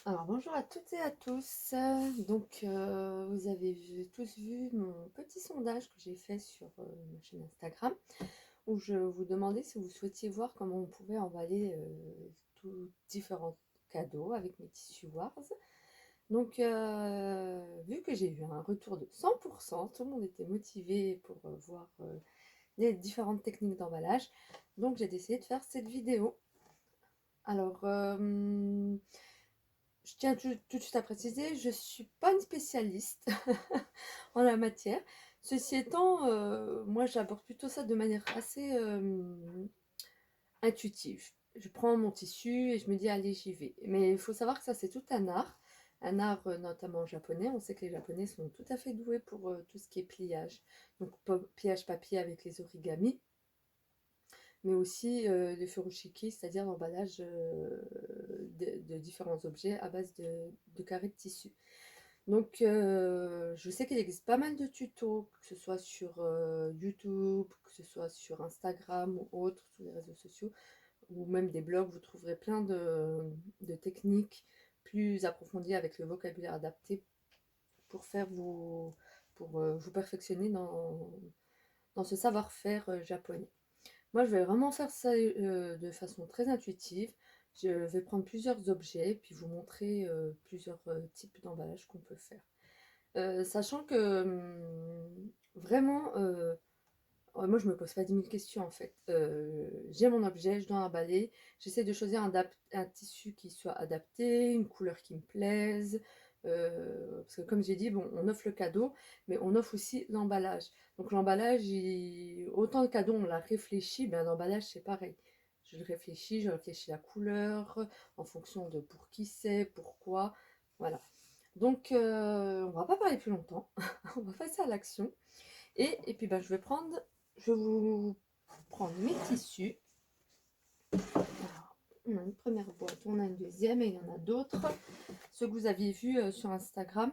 Alors bonjour à toutes et à tous. Vous avez tous vu mon petit sondage que j'ai fait sur ma chaîne Instagram où je vous demandais si vous souhaitiez voir comment on pouvait emballer tous différents cadeaux avec mes tissus Wars. Vu que j'ai eu un retour de 100%, tout le monde était motivé pour voir les différentes techniques d'emballage. Donc j'ai décidé de faire cette vidéo. Alors, je tiens tout de suite à préciser, je ne suis pas une spécialiste en la matière. Ceci étant, moi j'aborde plutôt ça de manière assez intuitive. Je prends mon tissu et je me dis allez j'y vais. Mais il faut savoir que ça c'est tout un art notamment japonais. On sait que les Japonais sont tout à fait doués pour tout ce qui est pliage. Donc pliage papier avec les origamis, mais aussi le furoshiki, c'est-à-dire l'emballage de différents objets à base de carrés de tissu. Je sais qu'il existe pas mal de tutos, que ce soit sur YouTube, que ce soit sur Instagram ou autres, sur les réseaux sociaux, ou même des blogs, vous trouverez plein de techniques plus approfondies avec le vocabulaire adapté pour vous perfectionner dans ce savoir-faire japonais. Moi, je vais vraiment faire ça de façon très intuitive. Je vais prendre plusieurs objets, puis vous montrer plusieurs types d'emballage qu'on peut faire. Sachant que vraiment, moi je me pose pas 10 000 questions en fait. J'ai mon objet, je dois emballer, j'essaie de choisir un tissu qui soit adapté, une couleur qui me plaise. Parce que comme j'ai dit, bon, on offre le cadeau, mais on offre aussi l'emballage. Donc l'emballage, autant le cadeau on l'a réfléchi, ben, l'emballage c'est pareil. Je réfléchis la couleur en fonction de pour qui c'est, pourquoi. Voilà. On va pas parler plus longtemps, on va passer à l'action. Et puis, je vais vous prendre mes tissus. Alors, on a une première boîte, on a une deuxième et il y en a d'autres. Ceux que vous aviez vus sur Instagram.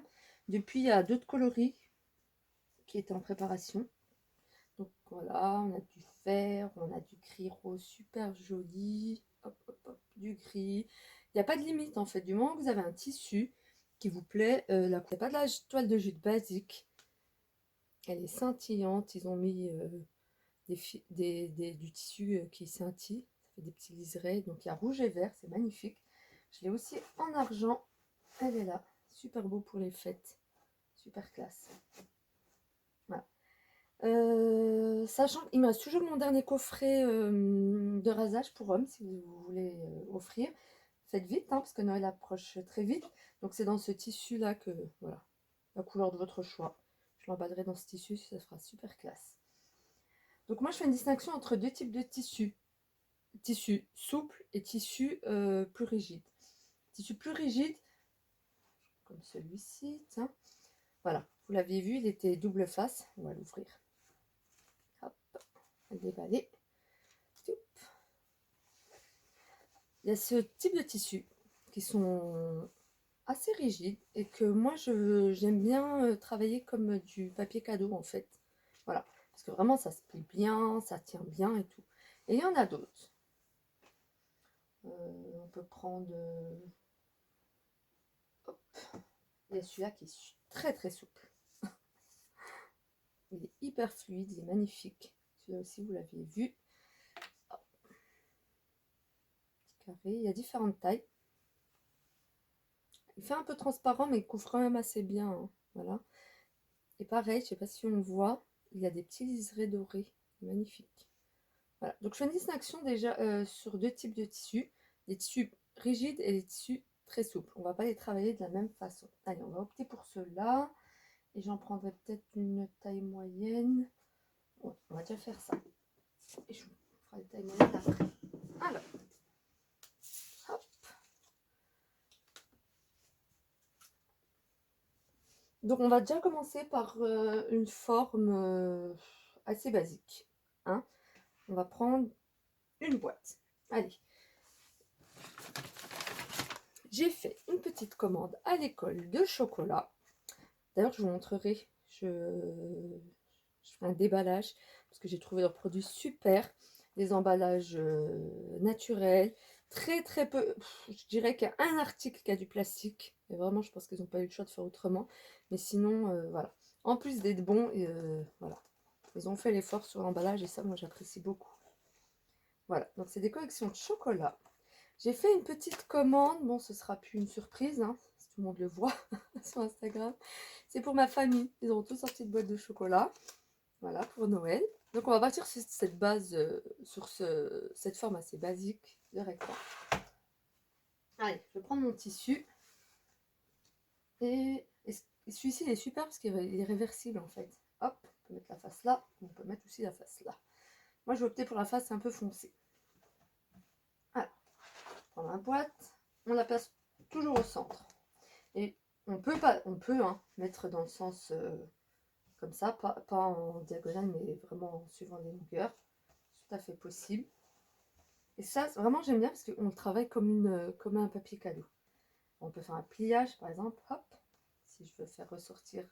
Depuis, il y a d'autres coloris qui étaient en préparation. Donc voilà, on a du vert, on a du gris rose super joli. Hop, hop, hop, du gris. Il n'y a pas de limite en fait. Du moment que vous avez un tissu qui vous plaît, la couleur, pas de la toile de jute basique. Elle est scintillante. Ils ont mis du tissu qui scintille. Ça fait des petits liserés. Donc il y a rouge et vert, c'est magnifique. Je l'ai aussi en argent. Elle est là. Super beau pour les fêtes. Super classe. Voilà. Sachant qu'il me reste toujours mon dernier coffret de rasage pour hommes, si vous voulez offrir. Faites vite, hein, parce que Noël approche très vite. Donc c'est dans ce tissu-là que, voilà, la couleur de votre choix. Je l'emballerai dans ce tissu, ça sera super classe. Donc moi, je fais une distinction entre deux types de tissus. Tissu souple et tissu plus rigide. Tissu plus rigide, comme celui-ci, tiens. Voilà, vous l'aviez vu, il était double face. On va l'ouvrir. Hop, on va le déballer. Il y a ce type de tissus qui sont assez rigides et que moi j'aime bien travailler comme du papier cadeau en fait. Voilà, parce que vraiment ça se plie bien, ça tient bien et tout. Et il y en a d'autres. On peut prendre. Hop, il y a celui-là qui est très très souple. Il est hyper fluide, il est magnifique. Celui-là aussi vous l'aviez vu. Hop. Petit carré, il y a différentes tailles. Il fait un peu transparent mais il couvre quand même assez bien. Hein. Voilà. Et pareil, je ne sais pas si on voit, il y a des petits liserés dorés. Magnifique. Voilà. Donc je fais une distinction déjà sur deux types de tissus. Les tissus rigides et les tissus très souples. On ne va pas les travailler de la même façon. Allez, on va opter pour ceux-là. Et j'en prendrai peut-être une taille moyenne. Ouais, on va déjà faire ça. Et je vous ferai la taille moyenne après. Alors, hop. Donc on va déjà commencer par une forme assez basique. Hein. On va prendre une boîte. Allez. J'ai fait une petite commande à l'école de chocolat. D'ailleurs, je vous montrerai. Je ferai un déballage parce que j'ai trouvé leurs produits super. Des emballages naturels. très très peu, je dirais qu'il y a un article qui a du plastique, et vraiment je pense qu'ils n'ont pas eu le choix de faire autrement, mais sinon voilà. En plus d'être bons, voilà, ils ont fait l'effort sur l'emballage et ça moi j'apprécie beaucoup. Voilà, donc c'est des collections de chocolat. J'ai fait une petite commande, bon ce sera plus une surprise, hein, si tout le monde le voit sur Instagram. C'est pour ma famille, ils ont tous sorti de boîte de chocolat, voilà, pour Noël. Donc on va partir sur cette base, sur cette forme assez basique de rectangle. Allez, je vais prendre mon tissu. Et celui-ci, il est super parce qu'il est réversible en fait. Hop, on peut mettre la face là, on peut mettre aussi la face là. Moi, je vais opter pour la face un peu foncée. Alors, on prend la boîte, on la place toujours au centre. Et on peut mettre dans le sens comme ça, pas en diagonale, mais vraiment en suivant les longueurs. C'est tout à fait possible. Et ça, vraiment, j'aime bien parce qu'on le travaille comme un papier cadeau. On peut faire un pliage, par exemple, hop, si je veux faire ressortir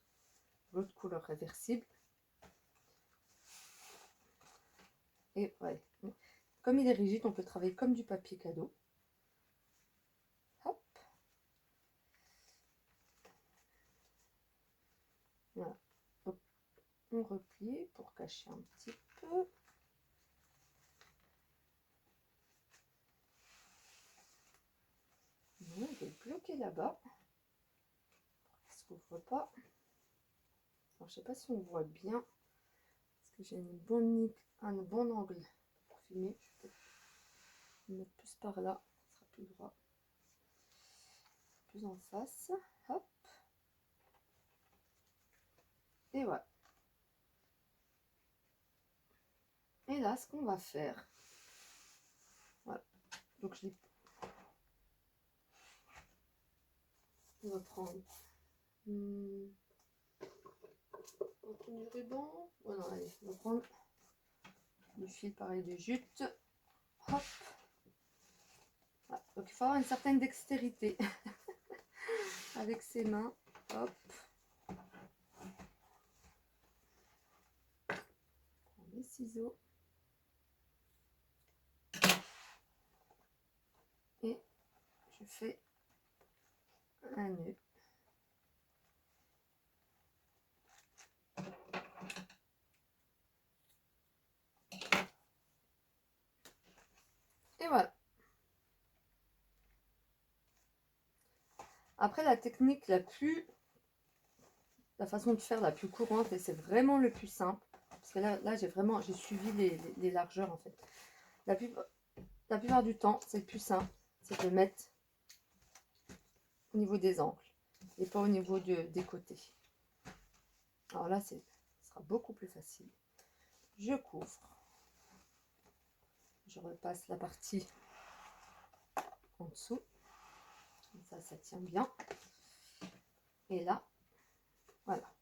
l'autre couleur réversible. Et ouais, comme il est rigide, on peut travailler comme du papier cadeau. Hop. Voilà. Hop. On replie pour cacher un petit peu. On est bloqué là-bas. Est-ce qu'on ne voit pas? Alors, je ne sais pas si on voit bien. Est-ce que j'ai un bon angle pour filmer? Je peux le mettre plus par là. Ça sera plus droit. Plus en face. Hop. Et voilà. Et là, ce qu'on va faire. Voilà. Donc, on va prendre du ruban. Oh non, allez, on va prendre du fil pareil de jute. Hop. Voilà. Donc il faut avoir une certaine dextérité avec ses mains. Hop. On prend les ciseaux. Et je fais un nœud. Et voilà. Après, la technique la façon de faire la plus courante, et c'est vraiment le plus simple, parce que là j'ai suivi les largeurs en fait. La plupart du temps, c'est le plus simple, c'est de mettre au niveau des angles et pas au niveau des côtés. Alors là, ce sera beaucoup plus facile. Je couvre. Je repasse la partie en dessous. Comme ça tient bien. Et là, voilà.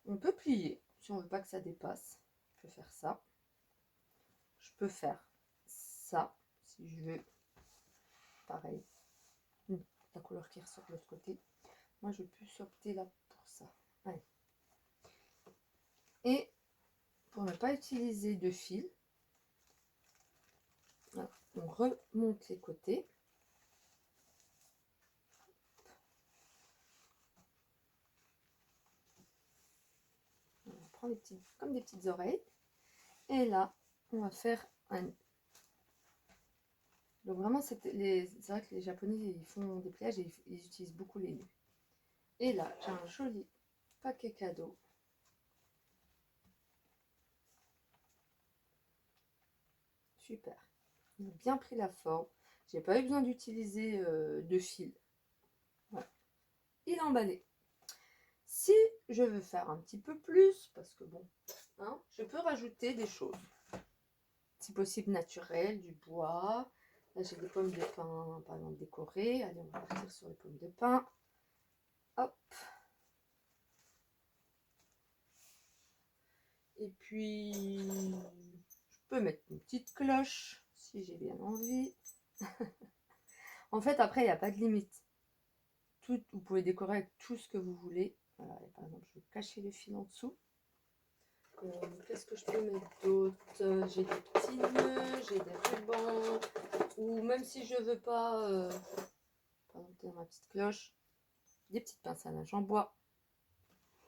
On peut plier. Si on veut pas que ça dépasse, je peux faire ça. Je peux faire ça, si je veux. Pareil. La couleur qui ressort de l'autre côté. Moi, je vais plus opter là pour ça. Allez. Et pour ne pas utiliser de fil, voilà, on remonte les côtés. On prend comme des petites oreilles. Et là, on va faire un nœud. Donc vraiment, c'est vrai que les Japonais, ils font des pliages et ils utilisent beaucoup les nœuds. Et là, j'ai un joli paquet cadeau. Super. Il a bien pris la forme. J'ai pas eu besoin d'utiliser de fil. Voilà. Il est emballé. Si je veux faire un petit peu plus, parce que bon, hein, je peux rajouter des choses. Si possible naturelles, du bois. Là, j'ai des pommes de pin, par exemple, décorées. Allez, on va partir sur les pommes de pin. Hop. Et puis, je peux mettre une petite cloche, si j'ai bien envie. En fait, après, il n'y a pas de limite. Vous pouvez décorer avec tout ce que vous voulez. Voilà, par exemple, je vais cacher le fil en dessous. Qu'est-ce que je peux mettre d'autre? J'ai des petits nœuds, j'ai des rubans, ou même si je veux pas, par exemple dans ma petite cloche, des petites pinces à linge en bois.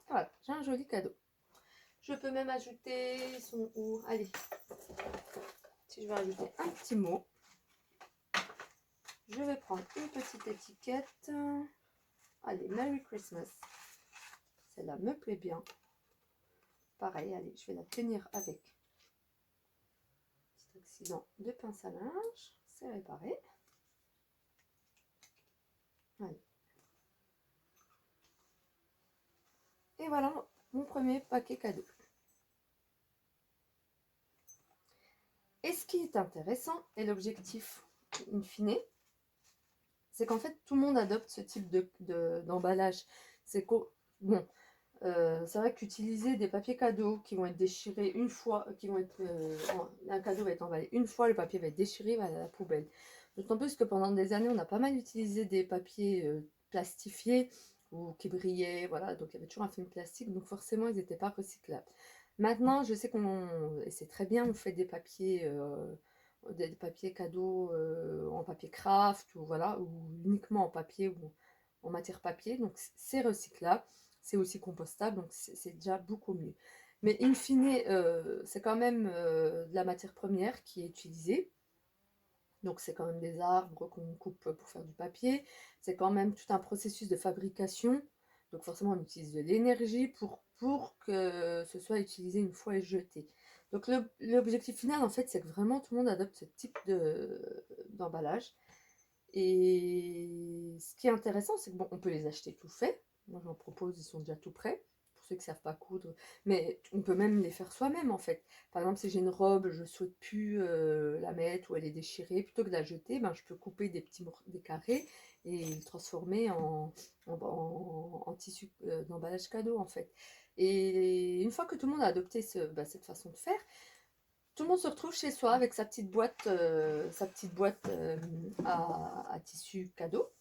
Voilà, j'ai un joli cadeau. Je peux même ajouter son ou allez, si je veux ajouter un petit mot, je vais prendre une petite étiquette. Allez, Merry Christmas. Celle-là me plaît bien. Pareil, allez, je vais la tenir avec petit accident de pince à linge. C'est réparé. Allez. Et voilà mon premier paquet cadeau. Et ce qui est intéressant, et l'objectif in fine, c'est qu'en fait tout le monde adopte ce type d'emballage. C'est bon, c'est vrai qu'utiliser des papiers cadeaux qui vont être déchirés une fois, un cadeau va être emballé une fois, le papier va être déchiré, va à la poubelle. D'autant plus que pendant des années, on a pas mal utilisé des papiers plastifiés ou qui brillaient, voilà, donc il y avait toujours un film plastique, donc forcément ils n'étaient pas recyclables. Maintenant, je sais et c'est très bien, on fait des papiers cadeaux en papier craft ou voilà, ou uniquement en papier ou en matière papier, donc c'est recyclable, c'est aussi compostable, donc c'est déjà beaucoup mieux. Mais in fine, c'est quand même de la matière première qui est utilisée. Donc c'est quand même des arbres qu'on coupe pour faire du papier. C'est quand même tout un processus de fabrication. Donc forcément on utilise de l'énergie pour que ce soit utilisé une fois et jeté. Donc l'objectif final en fait c'est que vraiment tout le monde adopte ce type d'emballage. Et ce qui est intéressant c'est que bon, on peut les acheter tout faits. Moi j'en propose, ils sont déjà tout prêts. Pour ceux qui ne savent pas coudre. Mais on peut même les faire soi-même en fait. Par exemple, si j'ai une robe, je ne souhaite plus la mettre ou elle est déchirée, plutôt que de la jeter, ben, je peux couper des carrés et le transformer en tissu d'emballage cadeau en fait. Et une fois que tout le monde a adopté cette façon de faire, tout le monde se retrouve chez soi avec sa petite boîte, à tissu cadeau.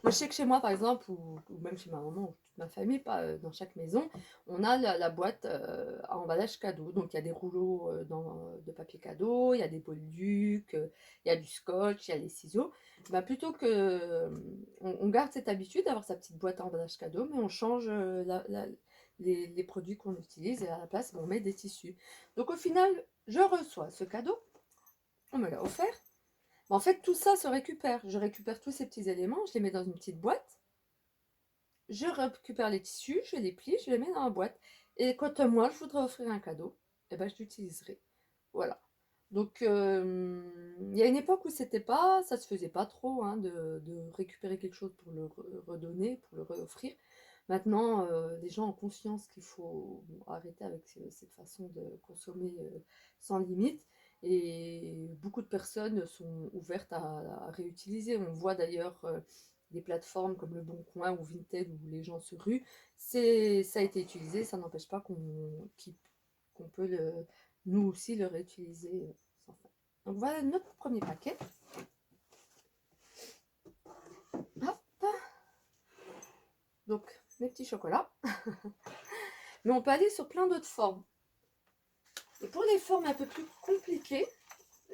Moi, je sais que chez moi, par exemple, ou même chez ma maman, ou toute ma famille, pas dans chaque maison, on a la boîte à emballage cadeau. Donc, il y a des rouleaux de papier cadeau, il y a des bolducs, il y a du scotch, il y a les ciseaux. Ben, plutôt que on garde cette habitude d'avoir sa petite boîte à emballage cadeau, mais on change les produits qu'on utilise et à la place, on met des tissus. Donc, au final, je reçois ce cadeau, on me l'a offert. En fait, tout ça se récupère. Je récupère tous ces petits éléments, je les mets dans une petite boîte. Je récupère les tissus, je les plie, je les mets dans la boîte. Et quand moi, je voudrais offrir un cadeau, eh ben, je l'utiliserai. Voilà. Donc, il y a une époque où ça se faisait pas trop hein, de récupérer quelque chose pour le redonner, pour le réoffrir. Maintenant, les gens ont conscience qu'il faut arrêter avec cette façon de consommer sans limite. Et beaucoup de personnes sont ouvertes à réutiliser. On voit d'ailleurs des plateformes comme Le Bon Coin ou Vinted où les gens se ruent. Ça a été utilisé, ça n'empêche pas qu'on peut nous aussi le réutiliser sans fin. Donc voilà notre premier paquet. Hop. Donc mes petits chocolats. Mais on peut aller sur plein d'autres formes. Et pour les formes un peu plus compliquées,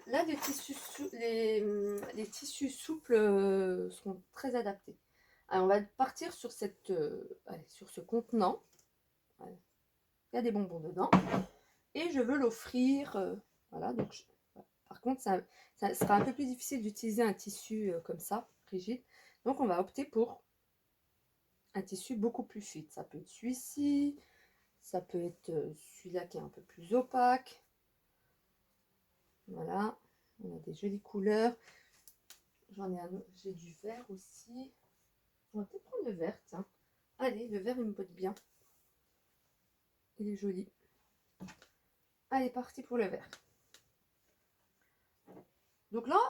là les tissus souples seront très adaptés. Alors on va partir sur, sur ce contenant. Voilà. Il y a des bonbons dedans. Et je veux l'offrir. Voilà, donc par contre, ça sera un peu plus difficile d'utiliser un tissu comme ça, rigide. Donc on va opter pour un tissu beaucoup plus fluide. Ça peut être celui-ci, ça peut être celui-là qui est un peu plus opaque. Voilà, on a des jolies couleurs. J'ai du vert aussi. On va peut-être prendre le vert, tiens. Allez, le vert il me botte bien. Il est joli. Allez, parti pour le vert. Donc là,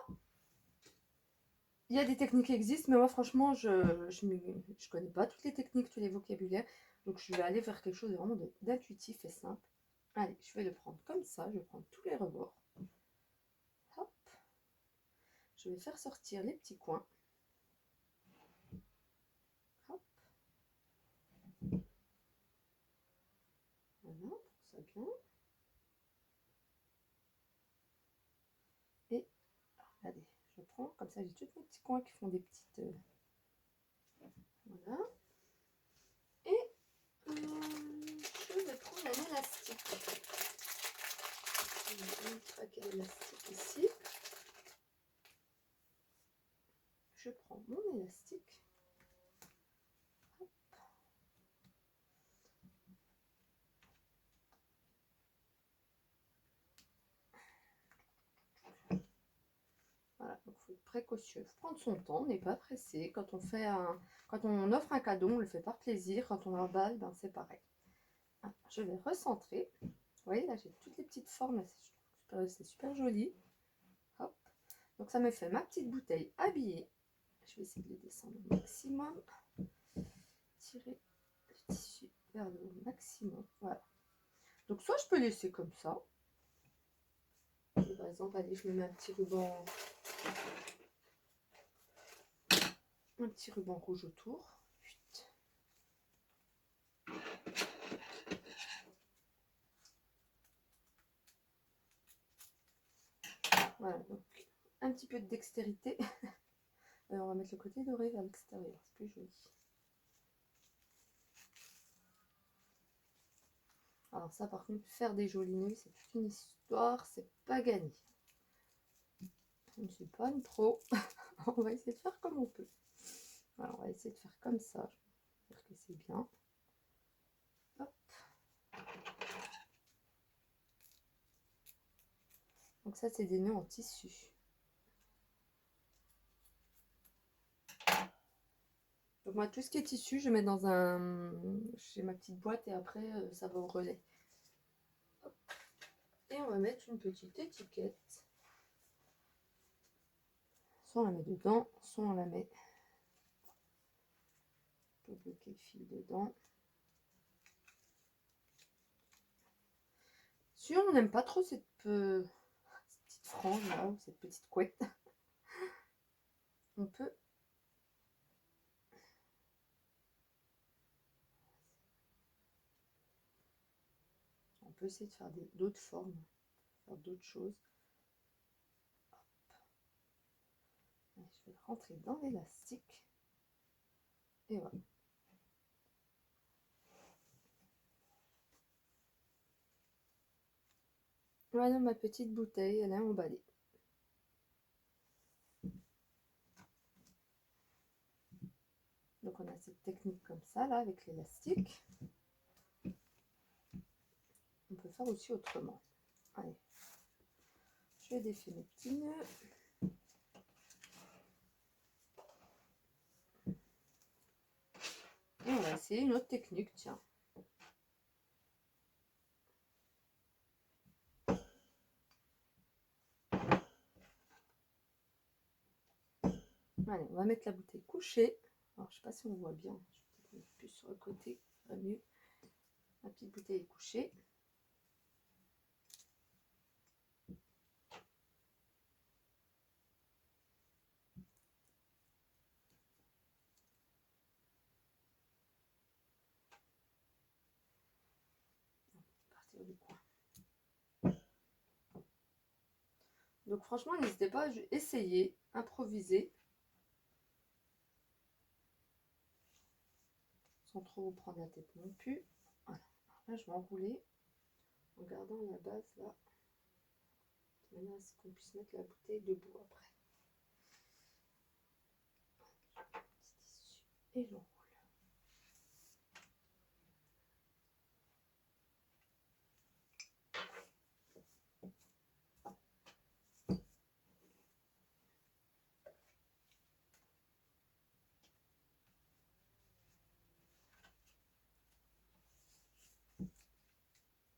il y a des techniques qui existent, mais moi franchement, je connais pas toutes les techniques, tous les vocabulaires. Donc je vais aller vers quelque chose de vraiment d'intuitif et simple. Allez, je vais le prendre comme ça, je vais prendre tous les rebords. Hop. Je vais faire sortir les petits coins. Hop. Voilà, pour ça bien. coins. Comme ça, j'ai tous mes petits coins qui font des petites... voilà. Et je vais prendre un élastique. J'ai un petit paquet d'élastique ici. Je prends mon élastique. Hop. Voilà, donc il faut être précautieux, il faut prendre son temps, on n'est pas pressé. Quand on offre un cadeau, on le fait par plaisir. Quand on l'emballe, ben c'est pareil. Ah, je vais recentrer. Vous voyez, là j'ai toutes les petites formes, c'est super joli. Hop. Donc ça me fait ma petite bouteille habillée. Je vais essayer de les descendre au maximum. Tirer le tissu vers le haut maximum. Voilà. Donc soit je peux laisser comme ça. Et par exemple, allez, je me mets un petit ruban rouge autour. Voilà, donc un petit peu de dextérité. On va mettre le côté doré vers l'extérieur, c'est plus joli. Alors ça par contre, faire des jolis nœuds, c'est toute une histoire, c'est pas gagné. Je ne suis pas une pro. On va essayer de faire comme on peut. Alors on va essayer de faire comme ça. Je vais dire que c'est bien. Hop. Donc ça c'est des nœuds en tissu. Donc moi tout ce qui est tissu, je mets dans j'ai ma petite boîte et après ça va au relais. Hop. Et on va mettre une petite étiquette. Soit on la met dedans, soit on la met. On peut bloquer le fil dedans. Si on n'aime pas trop cette petite frange là, ou cette petite couette, on peut essayer de faire d'autres formes, faire d'autres choses. Hop. Je vais rentrer dans l'élastique et voilà. Voilà ma petite bouteille, elle est emballée. Donc on a cette technique comme ça là avec l'élastique. On peut faire aussi autrement. Allez, je défais mes petits nœuds. Et on va essayer une autre technique, tiens. Allez, on va mettre la bouteille couchée. Alors je sais pas si on voit bien, je vais peut-être mettre plus sur le côté, ça va mieux. La petite bouteille est couchée. Partir du coin. Donc franchement, n'hésitez pas à essayer, improviser. Sans trop vous prendre la tête non plus. Voilà. Là, je vais enrouler en gardant la base là. De manière à ce qu'on puisse mettre la bouteille debout après. Petit tissu et j'enroule.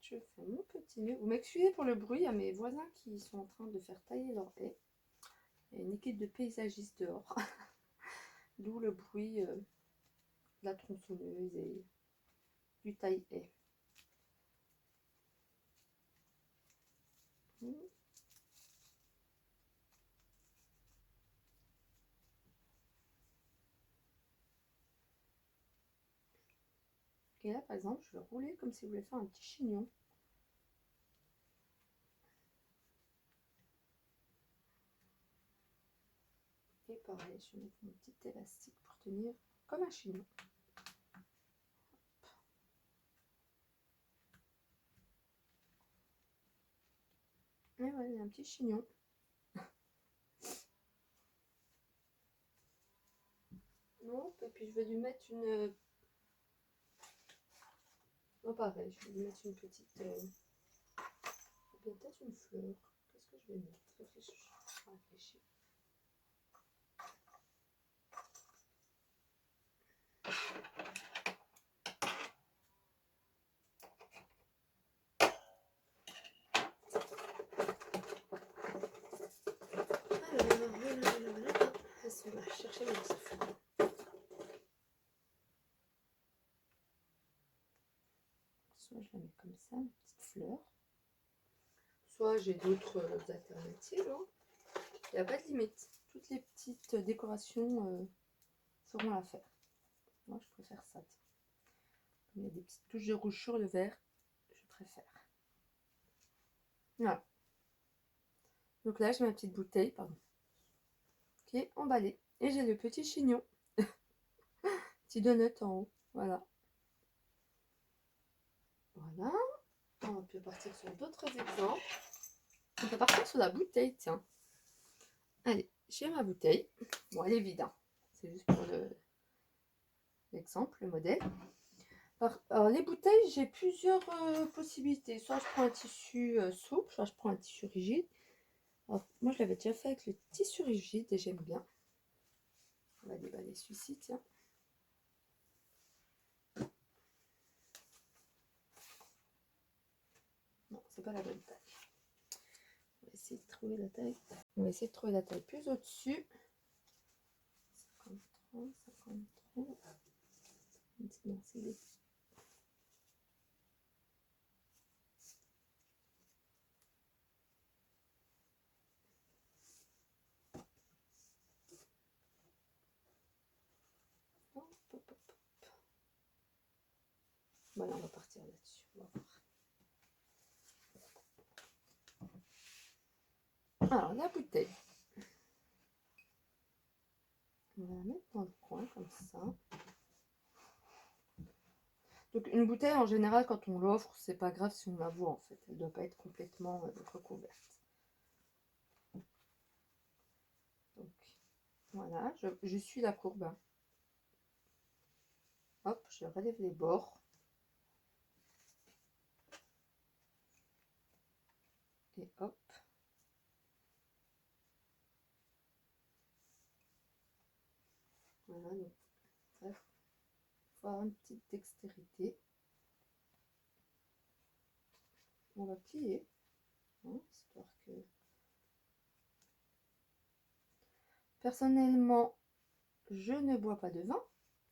Je fais mon petit nœud. Vous m'excusez pour le bruit, il y a mes voisins qui sont en train de faire tailler leur haie. Il y a une équipe de paysagistes dehors. D'où le bruit de la tronçonneuse et du taille-haie. Et là, par exemple, je vais rouler comme si je voulais faire un petit chignon. pareil, je vais mettre mon petit élastique pour tenir comme un chignon. Et voilà, il y a un petit chignon. Non, et puis je vais lui mettre une... Non, pareil, je vais lui mettre une petite... peut-être une fleur. Qu'est-ce que je vais mettre? Réfléchis. Voilà. On va chercher mes petits fleurs. Soit je la mets comme ça, une petite fleur. Soit j'ai d'autres alternatives. Hein. Il n'y a pas de limite. Toutes les petites décorations feront l'affaire. Moi, je préfère ça. Il y a des petites touches de rouge sur le vert. Je préfère. Voilà. Donc là, j'ai ma petite bouteille, pardon, qui est emballée. Et j'ai le petit chignon. Petit donut en haut. Voilà. Voilà. On peut partir sur d'autres exemples. On peut partir sur la bouteille, tiens. Allez, j'ai ma bouteille. Bon, elle est vide. Hein. C'est juste pour l'exemple, le modèle. Alors, les bouteilles, j'ai plusieurs possibilités. Soit je prends un tissu souple, soit je prends un tissu rigide. Alors, moi, je l'avais déjà fait avec le tissu rigide et j'aime bien. On va déballer celui-ci, tiens. Non, c'est pas la bonne taille. On va essayer de trouver la taille. On va essayer de trouver la taille plus au-dessus. 53, 53. Non, c'est des... Voilà, on va partir là-dessus. On va voir. Alors, la bouteille. On va la mettre dans le coin comme ça. Donc une bouteille en général quand on l'offre, c'est pas grave si on la voit en fait. Elle ne doit pas être complètement recouverte. Donc voilà, je suis la courbe. Hein. Hop, je relève les bords. Et hop. Voilà, donc il faut avoir une petite dextérité. On va plier, hein, histoire que... Personnellement, je ne bois pas de vin,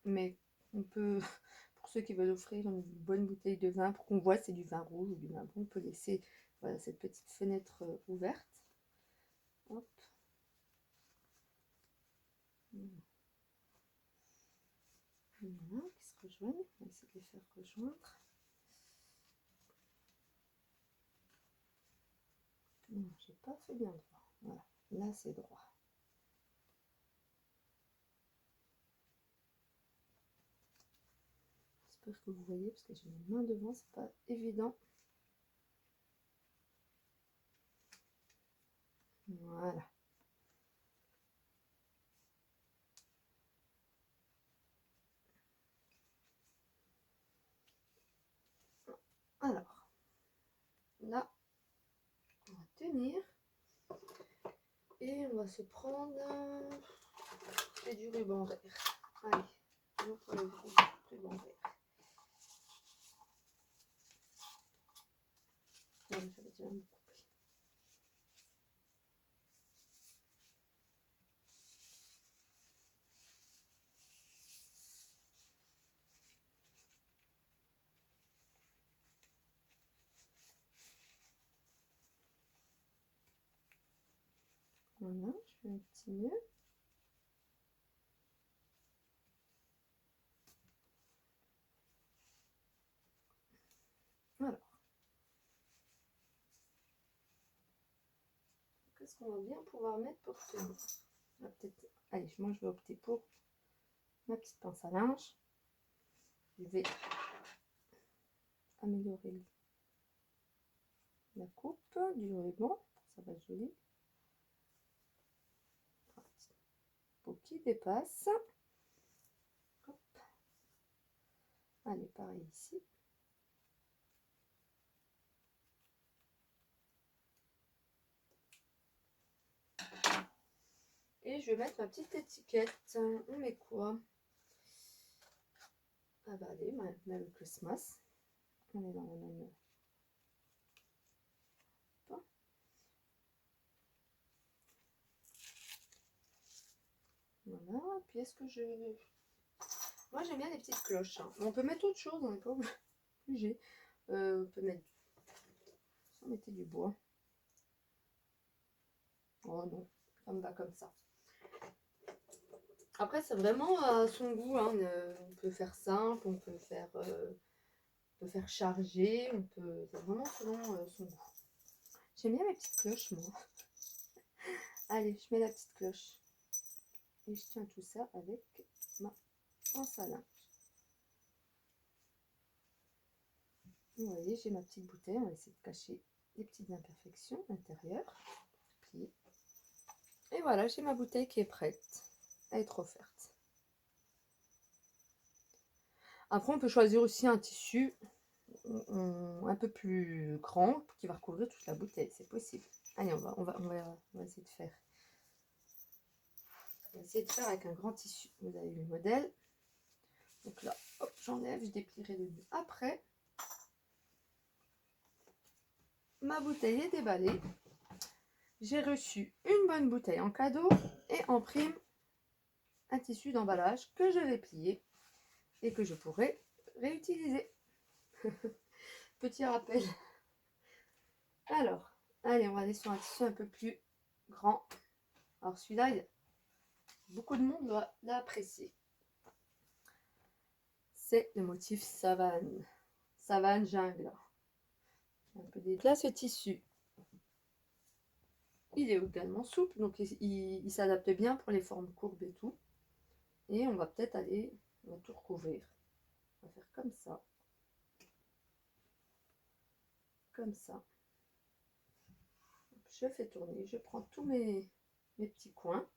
mais on peut, pour ceux qui veulent offrir une bonne bouteille de vin, pour qu'on voit c'est du vin rouge ou du vin blanc, on peut laisser voilà, cette petite fenêtre ouverte. Hop. Voilà, qui se rejoignent. On va essayer de les faire rejoindre. Non, j'ai pas fait bien droit. Voilà, là c'est droit. J'espère que vous voyez parce que j'ai mes mains devant, c'est pas évident. Voilà. Alors, là, on va tenir et on va se prendre du ruban vert. Allez, on prend le ruban vert. J'avais déjà me couper. Voilà, je fais un petit nœud. Alors, qu'est-ce qu'on va bien pouvoir mettre pour tenir? Peut-être, allez, moi je vais opter pour ma petite pince à linge. Je vais améliorer la coupe du ruban, ça va être joli. Un petit peau qui dépasse. Hop. Allez, pareil ici. Et je vais mettre ma petite étiquette. On met quoi? Ah bah allez, Merry Christmas. On est dans la même... Voilà, puis est-ce que je... Moi j'aime bien les petites cloches. Hein. On peut mettre autre chose, on n'est pas obligé. On peut mettre... On mettait du bois. Oh non, ça me va comme ça. Après c'est vraiment à son goût. Hein. On peut faire simple, on peut faire charger, on peut... C'est vraiment selon son goût. J'aime bien les petites cloches moi. Allez, je mets la petite cloche. Et je tiens tout ça avec ma pince à linge. Vous voyez, j'ai ma petite bouteille. On va essayer de cacher les petites imperfections à l'intérieur. Et voilà, j'ai ma bouteille qui est prête à être offerte. Après, on peut choisir aussi un tissu un peu plus grand qui va recouvrir toute la bouteille. C'est possible. Allez, on va essayer de faire. On va essayer de faire avec un grand tissu. Vous avez le modèle. Donc là, hop, j'enlève, je déplierai le nœud après. Ma bouteille est déballée. J'ai reçu une bonne bouteille en cadeau et en prime un tissu d'emballage que je vais plier et que je pourrai réutiliser. Petit rappel. Alors, allez, on va aller sur un tissu un peu plus grand. Alors celui-là, beaucoup de monde l'a apprécié. C'est le motif savane. Savane jungle. Un peu des... Là, ce tissu, il est également souple, donc il s'adapte bien pour les formes courbes et tout. Et on va peut-être aller, on va tout recouvrir. On va faire comme ça. Comme ça. Je fais tourner, je prends tous mes petits coins.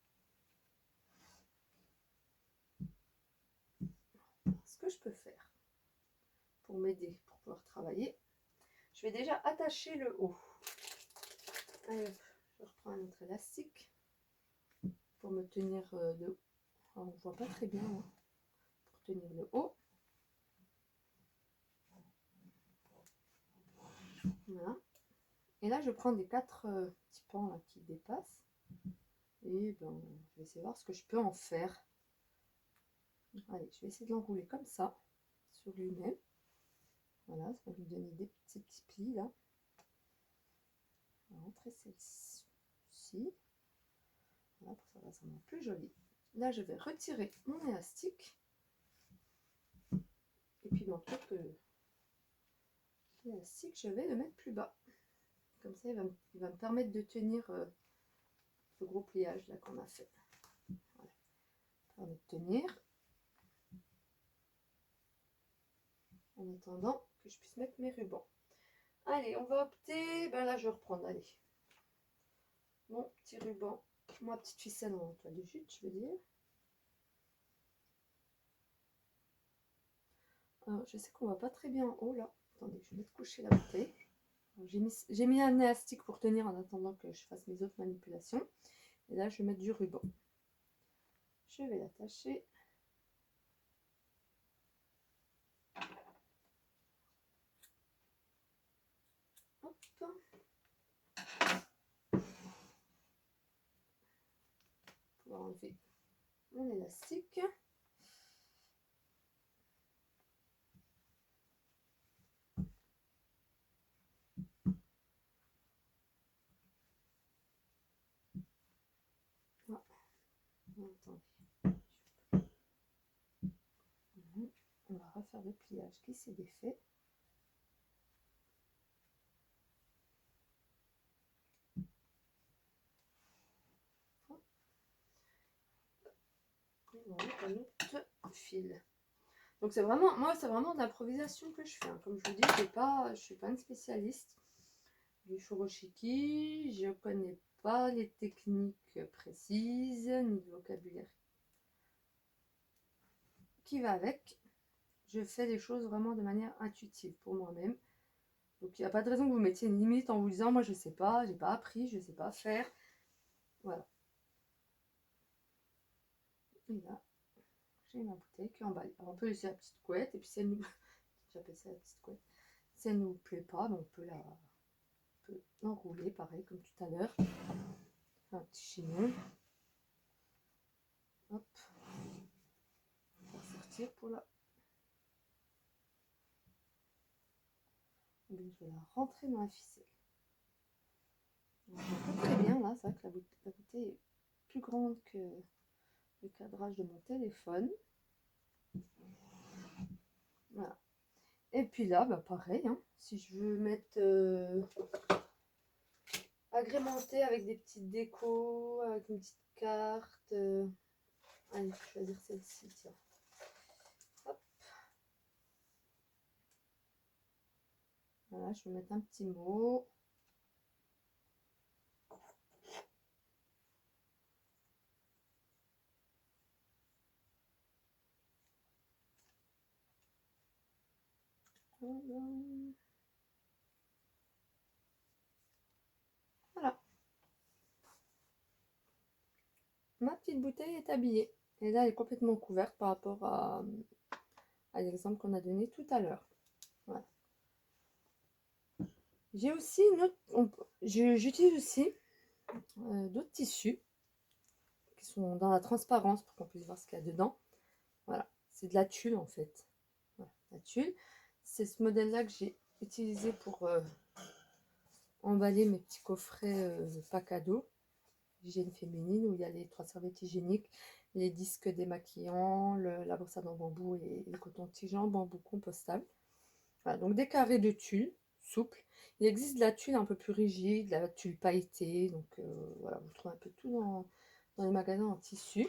Ce que je peux faire pour m'aider, pour pouvoir travailler, je vais déjà attacher le haut. Allez, je reprends un autre élastique pour me tenir le haut. Alors, on ne voit pas très bien hein, pour tenir le haut. Voilà. Et là, je prends des 4 petits pans là, qui dépassent. Et ben, je vais essayer de voir ce que je peux en faire. Allez, je vais essayer de l'enrouler comme ça, sur lui-même. Voilà, ça va lui donner des petits plis là. On va rentrer celle-ci. Voilà, pour ça va rendre plus joli. Là, je vais retirer mon élastique. Et puis, dans l'élastique, je vais le mettre plus bas. Comme ça, il va me permettre de tenir ce gros pliage là qu'on a fait. Voilà. Ça va me tenir. En attendant que je puisse mettre mes rubans. Allez, on va opter. Ben là, je vais reprendre. Allez. Mon petit ruban. Ma petite ficelle en toile de jute, je veux dire. Alors, je sais qu'on va pas très bien en haut là. Attendez, je vais mettre coucher la bouteille. J'ai mis un élastique pour tenir en attendant que je fasse mes autres manipulations. Et là, je vais mettre du ruban. Je vais l'attacher. Hop. Pour enlever mon élastique. On va refaire le pliage qui s'est défait. un autre fil. Donc c'est vraiment, moi c'est vraiment de l'improvisation que je fais. Hein. Comme je vous dis, je suis pas une spécialiste du furoshiki. Je connais pas les techniques précises ni le vocabulaire qui va avec. Je fais les choses vraiment de manière intuitive pour moi-même. Donc il n'y a pas de raison que vous mettiez une limite en vous disant moi je sais pas, j'ai pas appris, je sais pas faire. Voilà. Et là, j'ai ma bouteille qui emballe. Alors on peut laisser la petite couette et puis si elle nous. J'appelle ça la petite couette. Si elle ne nous plaît pas, ben, on peut l'enrouler pareil comme tout à l'heure. Un petit chignon. Hop. On va sortir pour la. Je vais la rentrer dans la ficelle. Donc, très bien là, c'est vrai que la bouteille est plus grande que le cadrage de mon téléphone. Voilà. Et puis là, bah pareil, hein, si je veux mettre agrémenter avec des petites décos, avec une petite carte. Allez, je vais choisir celle-ci, tiens. Hop. Voilà, je vais mettre un petit mot. Voilà. Ma petite bouteille est habillée. Et là, elle est complètement couverte par rapport à l'exemple qu'on a donné tout à l'heure. Voilà. J'ai aussi une autre. J'utilise aussi d'autres tissus qui sont dans la transparence pour qu'on puisse voir ce qu'il y a dedans. Voilà. C'est de la tulle en fait. Voilà, la tulle. C'est ce modèle-là que j'ai utilisé pour emballer mes petits coffrets pas cadeaux hygiène féminine où il y a les 3 serviettes hygiéniques, les disques démaquillants, la brosse à dents bambou et le coton-tige en bambou compostable. Voilà, donc des carrés de tulle souple. Il existe de la tulle un peu plus rigide, de la tulle pailletée, donc voilà, vous trouvez un peu tout dans les magasins en tissu.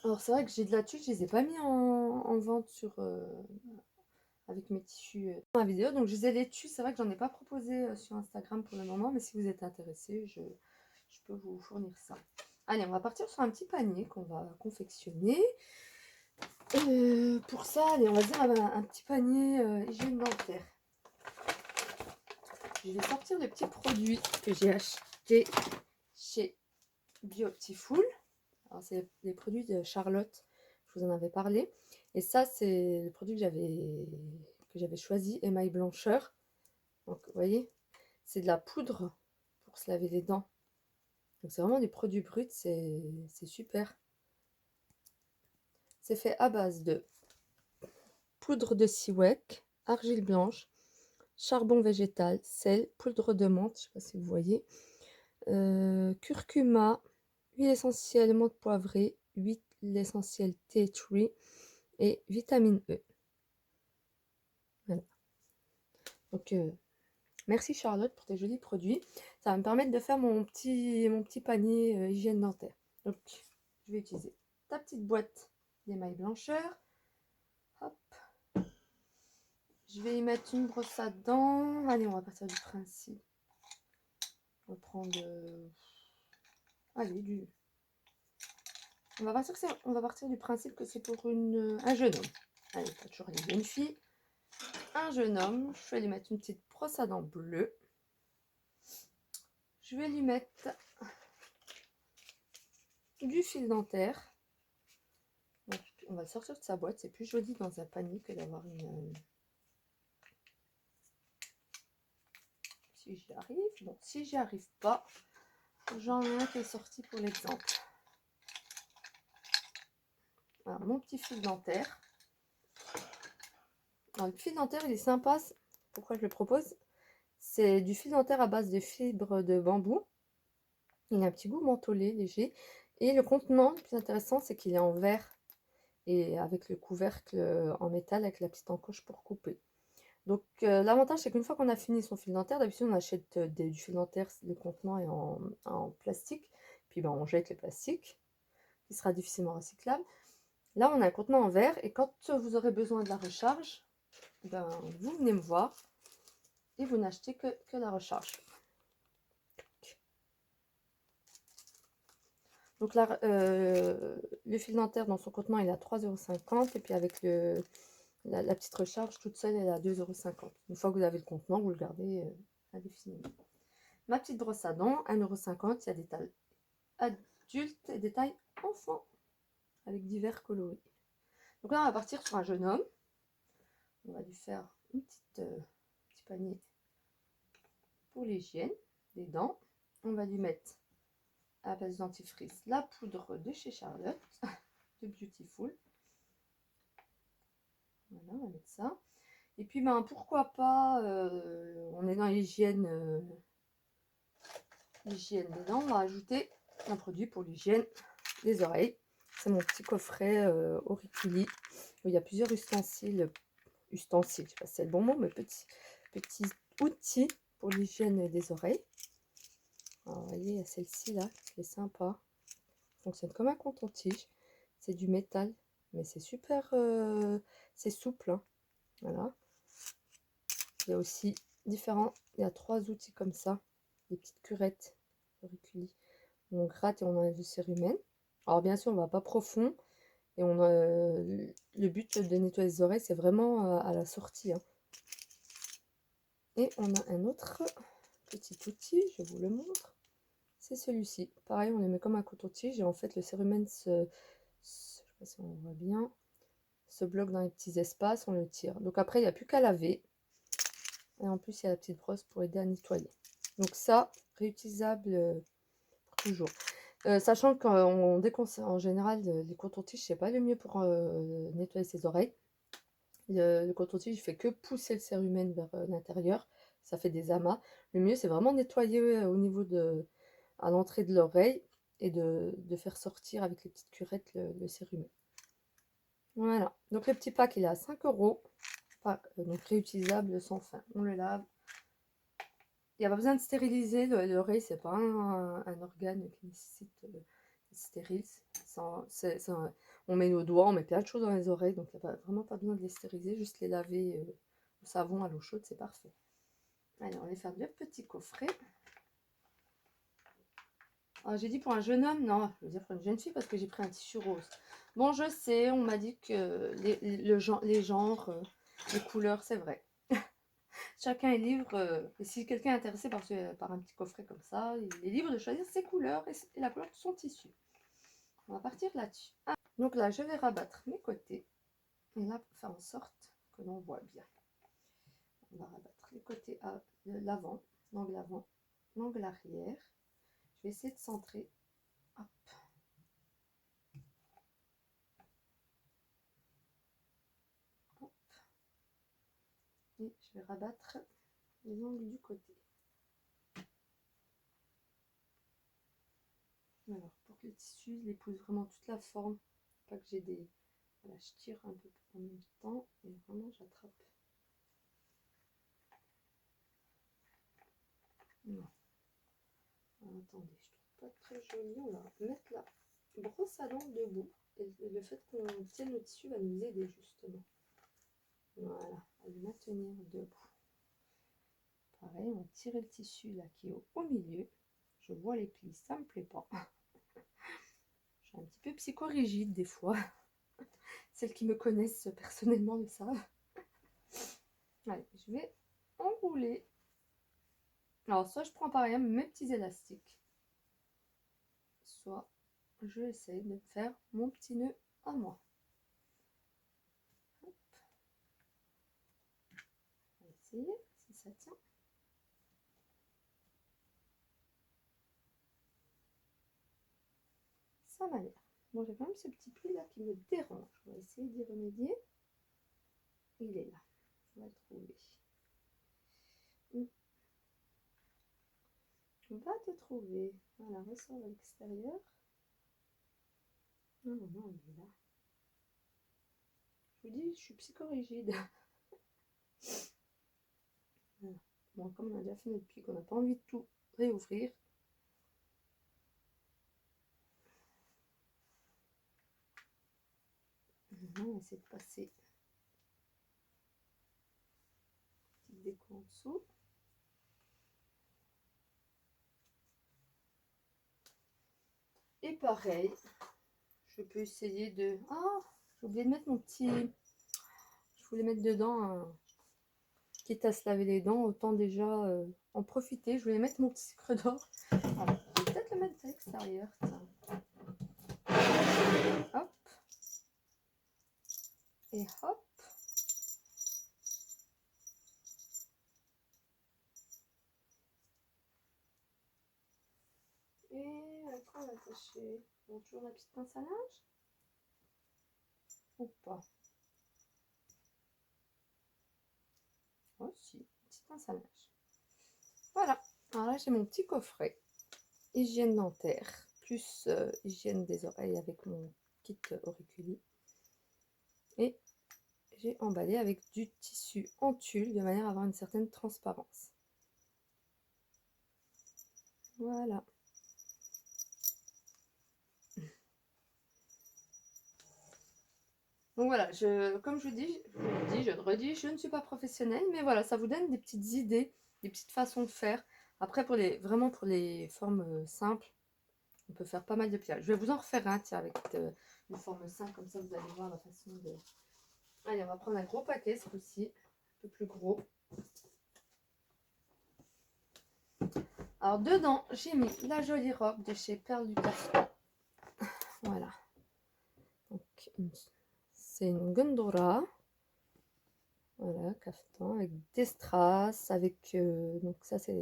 Alors c'est vrai que j'ai de la tulle, je les ai pas mis en vente avec mes tissus dans la vidéo, donc je les ai les tues, c'est vrai que j'en ai pas proposé sur Instagram pour le moment, mais si vous êtes intéressé, je peux vous fournir ça. Allez, on va partir sur un petit panier qu'on va confectionner. Pour ça, allez, on va dire un petit panier hygiène dentaire. Je vais sortir les petits produits que j'ai achetés chez Beautiful. Alors, c'est les produits de Charlotte, je vous en avais parlé. Et ça, c'est le produit que j'avais choisi, émail blancheur. Donc, vous voyez, c'est de la poudre pour se laver les dents. Donc, c'est vraiment des produits bruts, c'est super. C'est fait à base de poudre de siwek, argile blanche, charbon végétal, sel, poudre de menthe, je ne sais pas si vous voyez, curcuma, huile essentielle menthe poivrée, huile essentielle tea tree et vitamine E. Voilà. Donc, merci Charlotte pour tes jolis produits. Ça va me permettre de faire mon petit panier hygiène dentaire. Donc, je vais utiliser ta petite boîte d'émail blancheur. Hop. Je vais y mettre une brosse à dents. Allez, on va partir du principe. On va prendre... allez, on va partir du principe que c'est pour un jeune homme. Allez, pas toujours les jeunes filles. Un jeune homme. Je vais lui mettre une petite brosse à dents bleue. Je vais lui mettre du fil dentaire. Donc, on va le sortir de sa boîte. C'est plus joli dans un panier que d'avoir une... Si j'y arrive. Bon, si j'y arrive pas, j'en ai un qui est sorti pour l'exemple. Alors, mon petit fil dentaire. Alors, le fil dentaire, il est sympa. Pourquoi je le propose? C'est du fil dentaire à base de fibres de bambou. Il a un petit goût mentholé, léger. Et le contenant, le plus intéressant, c'est qu'il est en verre. Et avec le couvercle en métal, avec la petite encoche pour couper. Donc, l'avantage, c'est qu'une fois qu'on a fini son fil dentaire, d'habitude, on achète du fil dentaire, le contenant est en plastique. Puis, ben, on jette les plastiques. qui sera difficilement recyclable. Là, on a un contenant en verre et quand vous aurez besoin de la recharge, ben, vous venez me voir et vous n'achetez que la recharge. Donc là, le fil dentaire dans son contenant, il est à 3,50 € et puis avec la petite recharge toute seule, elle est à 2,50 €. Une fois que vous avez le contenant, vous le gardez indéfiniment. Ma petite brosse à dents, 1,50 €. Il y a des tailles adultes et des tailles enfants avec divers coloris. Donc là, on va partir sur un jeune homme. On va lui faire un petit panier pour l'hygiène des dents. On va lui mettre à la base dentifrice la poudre de chez Charlotte, de Beautiful. Voilà, on va mettre ça. Et puis, ben, pourquoi pas, on est dans l'hygiène des dents, on va ajouter un produit pour l'hygiène des oreilles. C'est mon petit coffret Auriculi. Il y a plusieurs ustensiles, je sais pas si c'est le bon mot, mais petits outils pour l'hygiène des oreilles. Alors, vous voyez, il y a celle-ci là, qui est sympa. Fonctionne comme un coton-tige. C'est du métal, mais c'est super, c'est souple. Hein. Voilà. Il y a aussi différents, il y a 3 outils comme ça, des petites curettes Auriculi. On gratte et on enlève le cérumen. Alors bien sûr, on va pas profond. Et le but de nettoyer les oreilles, c'est vraiment à la sortie. Hein. Et on a un autre petit outil, je vous le montre. C'est celui-ci. Pareil, on les met comme un coton-tige et en fait le cérumen je sais pas si on voit bien, se bloque dans les petits espaces, on le tire. Donc après, il n'y a plus qu'à laver. Et en plus, il y a la petite brosse pour aider à nettoyer. Donc ça, réutilisable pour toujours. Sachant qu'en général, les cotons-tiges, c'est pas le mieux pour nettoyer ses oreilles. Le coton-tige, il fait que pousser le cérumen vers l'intérieur. Ça fait des amas. Le mieux, c'est vraiment nettoyer au niveau à l'entrée de l'oreille et de faire sortir avec les petites curettes le cérumen. Voilà. Donc le petit pack, il est à 5 €. Donc réutilisable sans fin. On le lave. Il n'y a pas besoin de stériliser. L'oreille, c'est pas un organe qui nécessite stérile. On met nos doigts, on met plein de choses dans les oreilles, donc il n'y a vraiment pas besoin de les stériliser, juste les laver au savon à l'eau chaude, c'est parfait. Allez, on va faire le petit coffret. Alors j'ai dit pour un jeune homme, non, je veux dire pour une jeune fille parce que j'ai pris un tissu rose. Bon, je sais, on m'a dit que les genres, les couleurs, c'est vrai. Chacun est libre, et si quelqu'un est intéressé par un petit coffret comme ça, il est libre de choisir ses couleurs et la couleur de son tissu. On va partir là-dessus. Donc là, je vais rabattre mes côtés. Et là, pour faire en sorte que l'on voit bien. On va rabattre les côtés à l'avant, l'angle avant, l'angle arrière. Je vais essayer de centrer. Hop. Hop. Et je vais rabattre les angles du côté. Alors, pour que le tissu il épouse vraiment toute la forme, pas que j'ai des... Voilà, je tire un peu en même temps et vraiment j'attrape. Non. Alors, attendez, je trouve pas très joli. On va mettre la brosse à dents debout. Et le fait qu'on tienne le tissu va nous aider justement. Voilà, à le maintenir debout. Pareil, on va tirer le tissu là qui est au milieu. Je vois les plis, ça me plaît pas. Je suis un petit peu psychorigide des fois. Celles qui me connaissent personnellement le savent. Allez, je vais enrouler. Alors, soit je prends pareil mes petits élastiques, soit je essaye de faire mon petit nœud à moi. Hop. On va essayer si ça tient. Ça m'a l'air. Bon, j'ai quand même ce petit pli là qui me dérange. On va essayer d'y remédier. Il est là. On va le trouver. On va te trouver. Voilà, ressort à l'extérieur. Non, non, il est là. Je vous dis, je suis psychorigide. Voilà. Bon, comme on a déjà fait notre pic, on n'a pas envie de tout réouvrir. On va essayer de passer une petite déco en dessous. Et pareil, je peux essayer de... Ah, j'ai oublié de mettre mon petit... Je voulais mettre dedans, quitte à se laver les dents, autant déjà en profiter. Je voulais mettre mon petit sucre d'or. Je vais peut-être le mettre à l'extérieur. Hop. Et hop. Et à quoi on va attacher? Bon, toujours la petite pince à linge? Ou pas? Oh si, petite pince à linge. Voilà. Alors là, j'ai mon petit coffret. Hygiène dentaire, plus hygiène des oreilles avec mon kit auriculi. Et j'ai emballé avec du tissu en tulle de manière à avoir une certaine transparence. Voilà. Donc voilà, comme je vous dis, je le redis, je ne suis pas professionnelle, mais voilà, ça vous donne des petites idées, des petites façons de faire. Après, vraiment pour les formes simples, on peut faire pas mal de pliages. Je vais vous en refaire un, tiens, avec une forme simple, comme ça vous allez voir la façon de... Allez, on va prendre un gros paquet, ce coup-ci, un peu plus gros. Alors dedans, j'ai mis la jolie robe de chez Perle du Caftan. Voilà. Donc, c'est une Gondora. Voilà, caftan avec des strass, avec... donc ça, c'est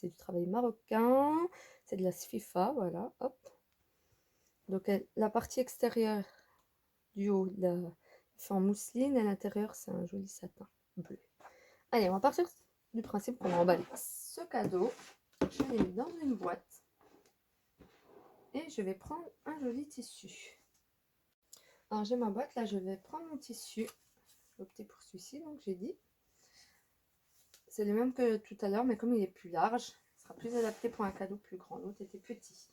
du travail marocain. C'est de la sfifa, voilà, hop. Donc la partie extérieure du haut, fait en mousseline. Et à l'intérieur, c'est un joli satin bleu. Allez, on va partir du principe qu'on va emballer ce cadeau. Je l'ai mis dans une boîte. Et je vais prendre un joli tissu. Alors j'ai ma boîte, là je vais prendre mon tissu. J'ai opté pour celui-ci, donc j'ai dit. C'est le même que tout à l'heure, mais comme il est plus large, il sera plus adapté pour un cadeau plus grand. L'autre était petit.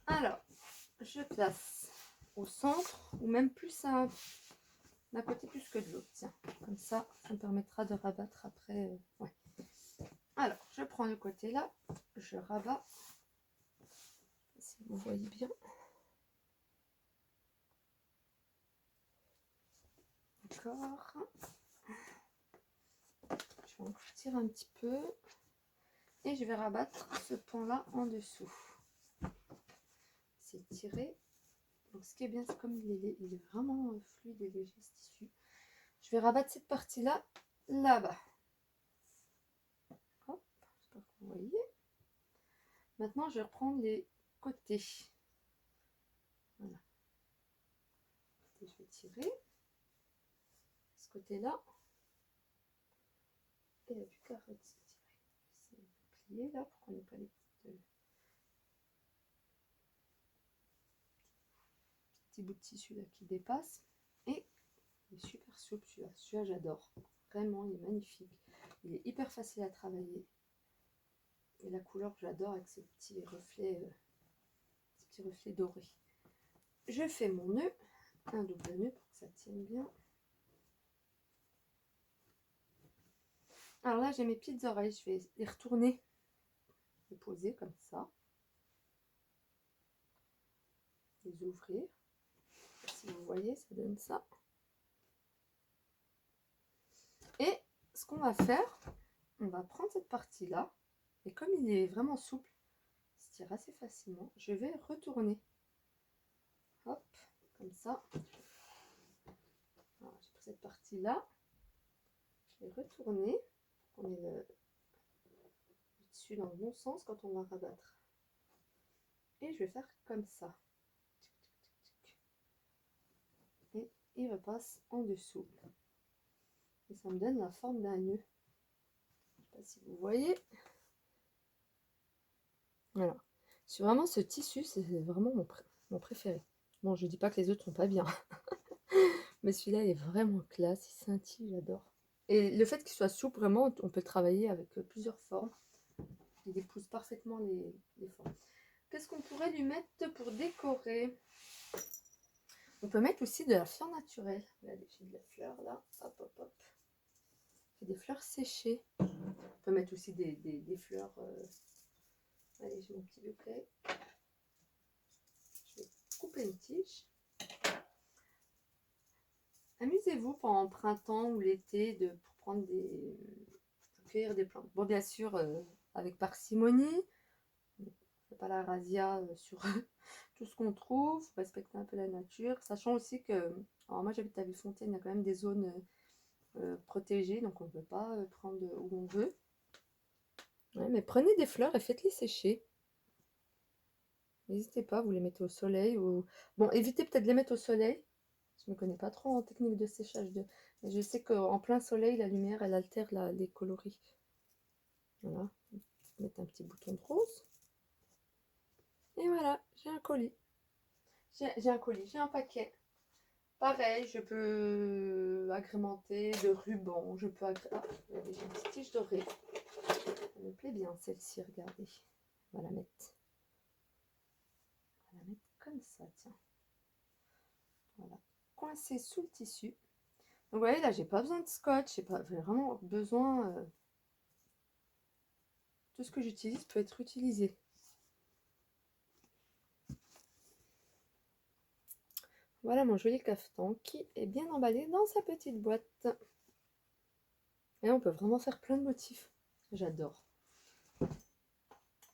Alors, je place au centre, ou même plus d'un côté plus que de l'autre. Tiens, comme ça me permettra de rabattre après. Ouais. Alors, je prends le côté là, je rabats. Si vous voyez bien. D'accord. Je vais en retirer un petit peu. Et je vais rabattre ce pan là en dessous. C'est tiré. Donc ce qui est bien, c'est comme il est vraiment fluide et léger ce tissu. Je vais rabattre cette partie là, là-bas. Hop, j'espère que vous voyez. Maintenant, je vais reprendre les côtés. Voilà. Et je vais tirer ce côté-là. Et il n'y a plus qu'à retirer. C'est plié là pour qu'on n'ait pas les petits bouts de tissu là qui dépassent. Et il est super souple celui-là. Celui-là, j'adore. Vraiment, il est magnifique. Il est hyper facile à travailler. Et la couleur, j'adore avec ces petits reflets dorés. Je fais mon nœud, un double nœud pour que ça tienne bien. Alors là, j'ai mes petites oreilles. Je vais les retourner, les poser comme ça. Les ouvrir. Si vous voyez, ça donne ça. Et ce qu'on va faire, on va prendre cette partie-là. Et comme il est vraiment souple, il se tire assez facilement, je vais retourner. Hop, comme ça. J'ai pris cette partie-là. Je vais retourner. On est le tissu dans le bon sens quand on va rabattre. Et je vais faire comme ça. Et il repasse en dessous. Et ça me donne la forme d'un nœud. Je ne sais pas si vous voyez. Voilà. C'est vraiment ce tissu, c'est vraiment mon préféré. Bon, je dis pas que les autres sont pas bien. Mais celui-là, il est vraiment classe. Il scintille, j'adore. Et le fait qu'il soit souple, vraiment, on peut travailler avec plusieurs formes. Il épouse parfaitement les formes. Qu'est-ce qu'on pourrait lui mettre pour décorer? On peut mettre aussi de la fleur naturelle. Regardez, j'ai de la fleur là. Hop, hop, hop. C'est des fleurs séchées. On peut mettre aussi des fleurs. Allez, j'ai mon petit bouquet. Je vais couper une tige. Amusez-vous pendant le printemps ou l'été pour prendre pour cueillir des plantes. Bon, bien sûr, avec parcimonie. C'est pas la razzia sur tout ce qu'on trouve. Respecter un peu la nature. Sachant aussi que, alors moi j'habite à Villefontaine, il y a quand même des zones protégées, donc on ne peut pas prendre où on veut. Ouais, mais prenez des fleurs et faites-les sécher. N'hésitez pas, vous les mettez au soleil. Bon, évitez peut-être de les mettre au soleil. Je ne me connais pas trop en technique de séchage. Mais je sais qu'en plein soleil, la lumière, elle altère les coloris. Voilà. Mettre un petit bouton de rose. Et voilà, j'ai un colis. J'ai un colis, j'ai un paquet. Pareil, je peux agrémenter de rubans. Je peux j'ai une petite tige dorée. Elle me plaît bien celle-ci, regardez. On va la mettre. On va la mettre comme ça, tiens. Voilà. Coincée sous le tissu. Donc vous voyez, là, j'ai pas besoin de scotch. J'ai pas vraiment besoin. Tout ce que j'utilise peut être utilisé. Voilà mon joli cafetan qui est bien emballé dans sa petite boîte. Et on peut vraiment faire plein de motifs. J'adore.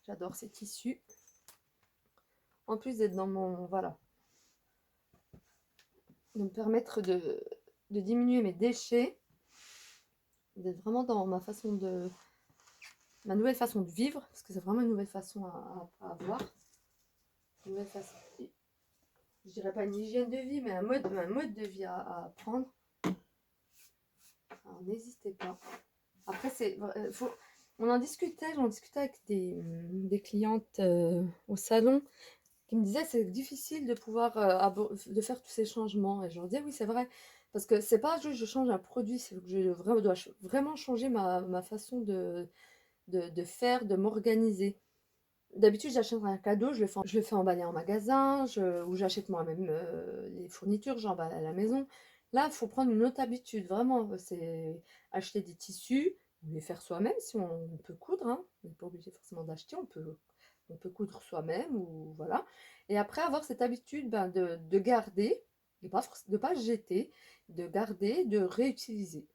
J'adore ces tissus. En plus d'être dans mon... Voilà. De me permettre de diminuer mes déchets. D'être vraiment dans ma façon de... Ma nouvelle façon de vivre. Parce que c'est vraiment une nouvelle façon à avoir. Une nouvelle façon... Je dirais pas une hygiène de vie, mais un mode de vie à prendre. Alors n'hésitez pas. Après, on en discutait, j'en discutais avec des clientes au salon qui me disaient c'est difficile de pouvoir de faire tous ces changements. Et je leur disais oui, c'est vrai. Parce que c'est pas juste je change un produit, c'est que je dois vraiment changer ma façon de faire, de m'organiser. D'habitude, j'achète un cadeau, je le fais emballer en magasin, ou j'achète moi-même les fournitures, j'emballe à la maison. Là, il faut prendre une autre habitude, vraiment. C'est acheter des tissus, les faire soi-même si on peut coudre. Hein. On n'est pas obligé forcément d'acheter, on peut coudre soi-même, ou voilà. Et après, avoir cette habitude de garder, de pas jeter, de garder, de réutiliser.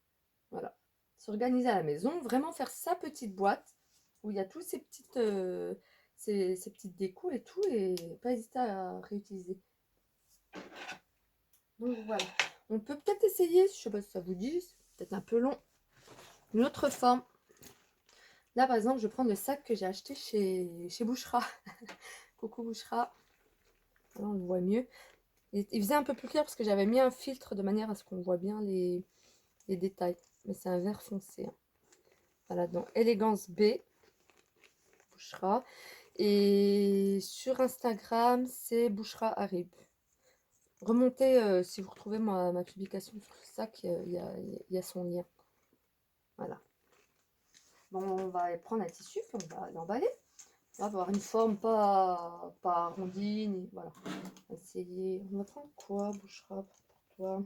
Voilà. S'organiser à la maison, vraiment faire sa petite boîte où il y a tous ces ces petites décos et tout, et pas hésiter à réutiliser. Donc voilà. On peut peut-être essayer, je sais pas si ça vous dit, c'est peut-être un peu long, une autre forme. Là par exemple, je prends le sac que j'ai acheté chez Bouchera. Coucou Bouchera. Là on le voit mieux. Il faisait un peu plus clair parce que j'avais mis un filtre de manière à ce qu'on voit bien les détails. Mais c'est un vert foncé. Hein. Voilà, donc Élégance B. Bouchera. Et sur Instagram, c'est Bouchera Harib. Remontez, si vous retrouvez ma publication sur le sac, il y a son lien. Voilà. Bon, on va prendre un tissu, puis on va l'emballer. On va avoir une forme pas arrondie. Voilà. On va essayer. On va prendre quoi, Bouchera, pour toi?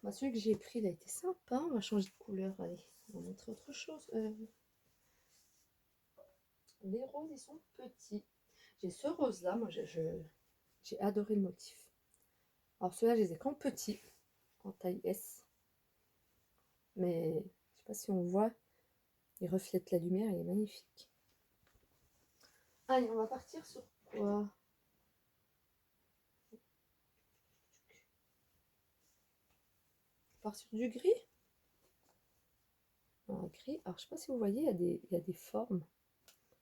Bah, celui que j'ai pris, il a été sympa. On va changer de couleur. Allez, on va montrer autre chose. Les roses, ils sont petits. J'ai ce rose-là. Moi, j'ai adoré le motif. Alors, ceux-là, je les ai qu'en petit, en taille S. Mais je sais pas si on voit, il reflète la lumière, il est magnifique. Allez, on va partir sur quoi? On part sur du gris. Alors, gris, alors je sais pas si vous voyez, il y a des formes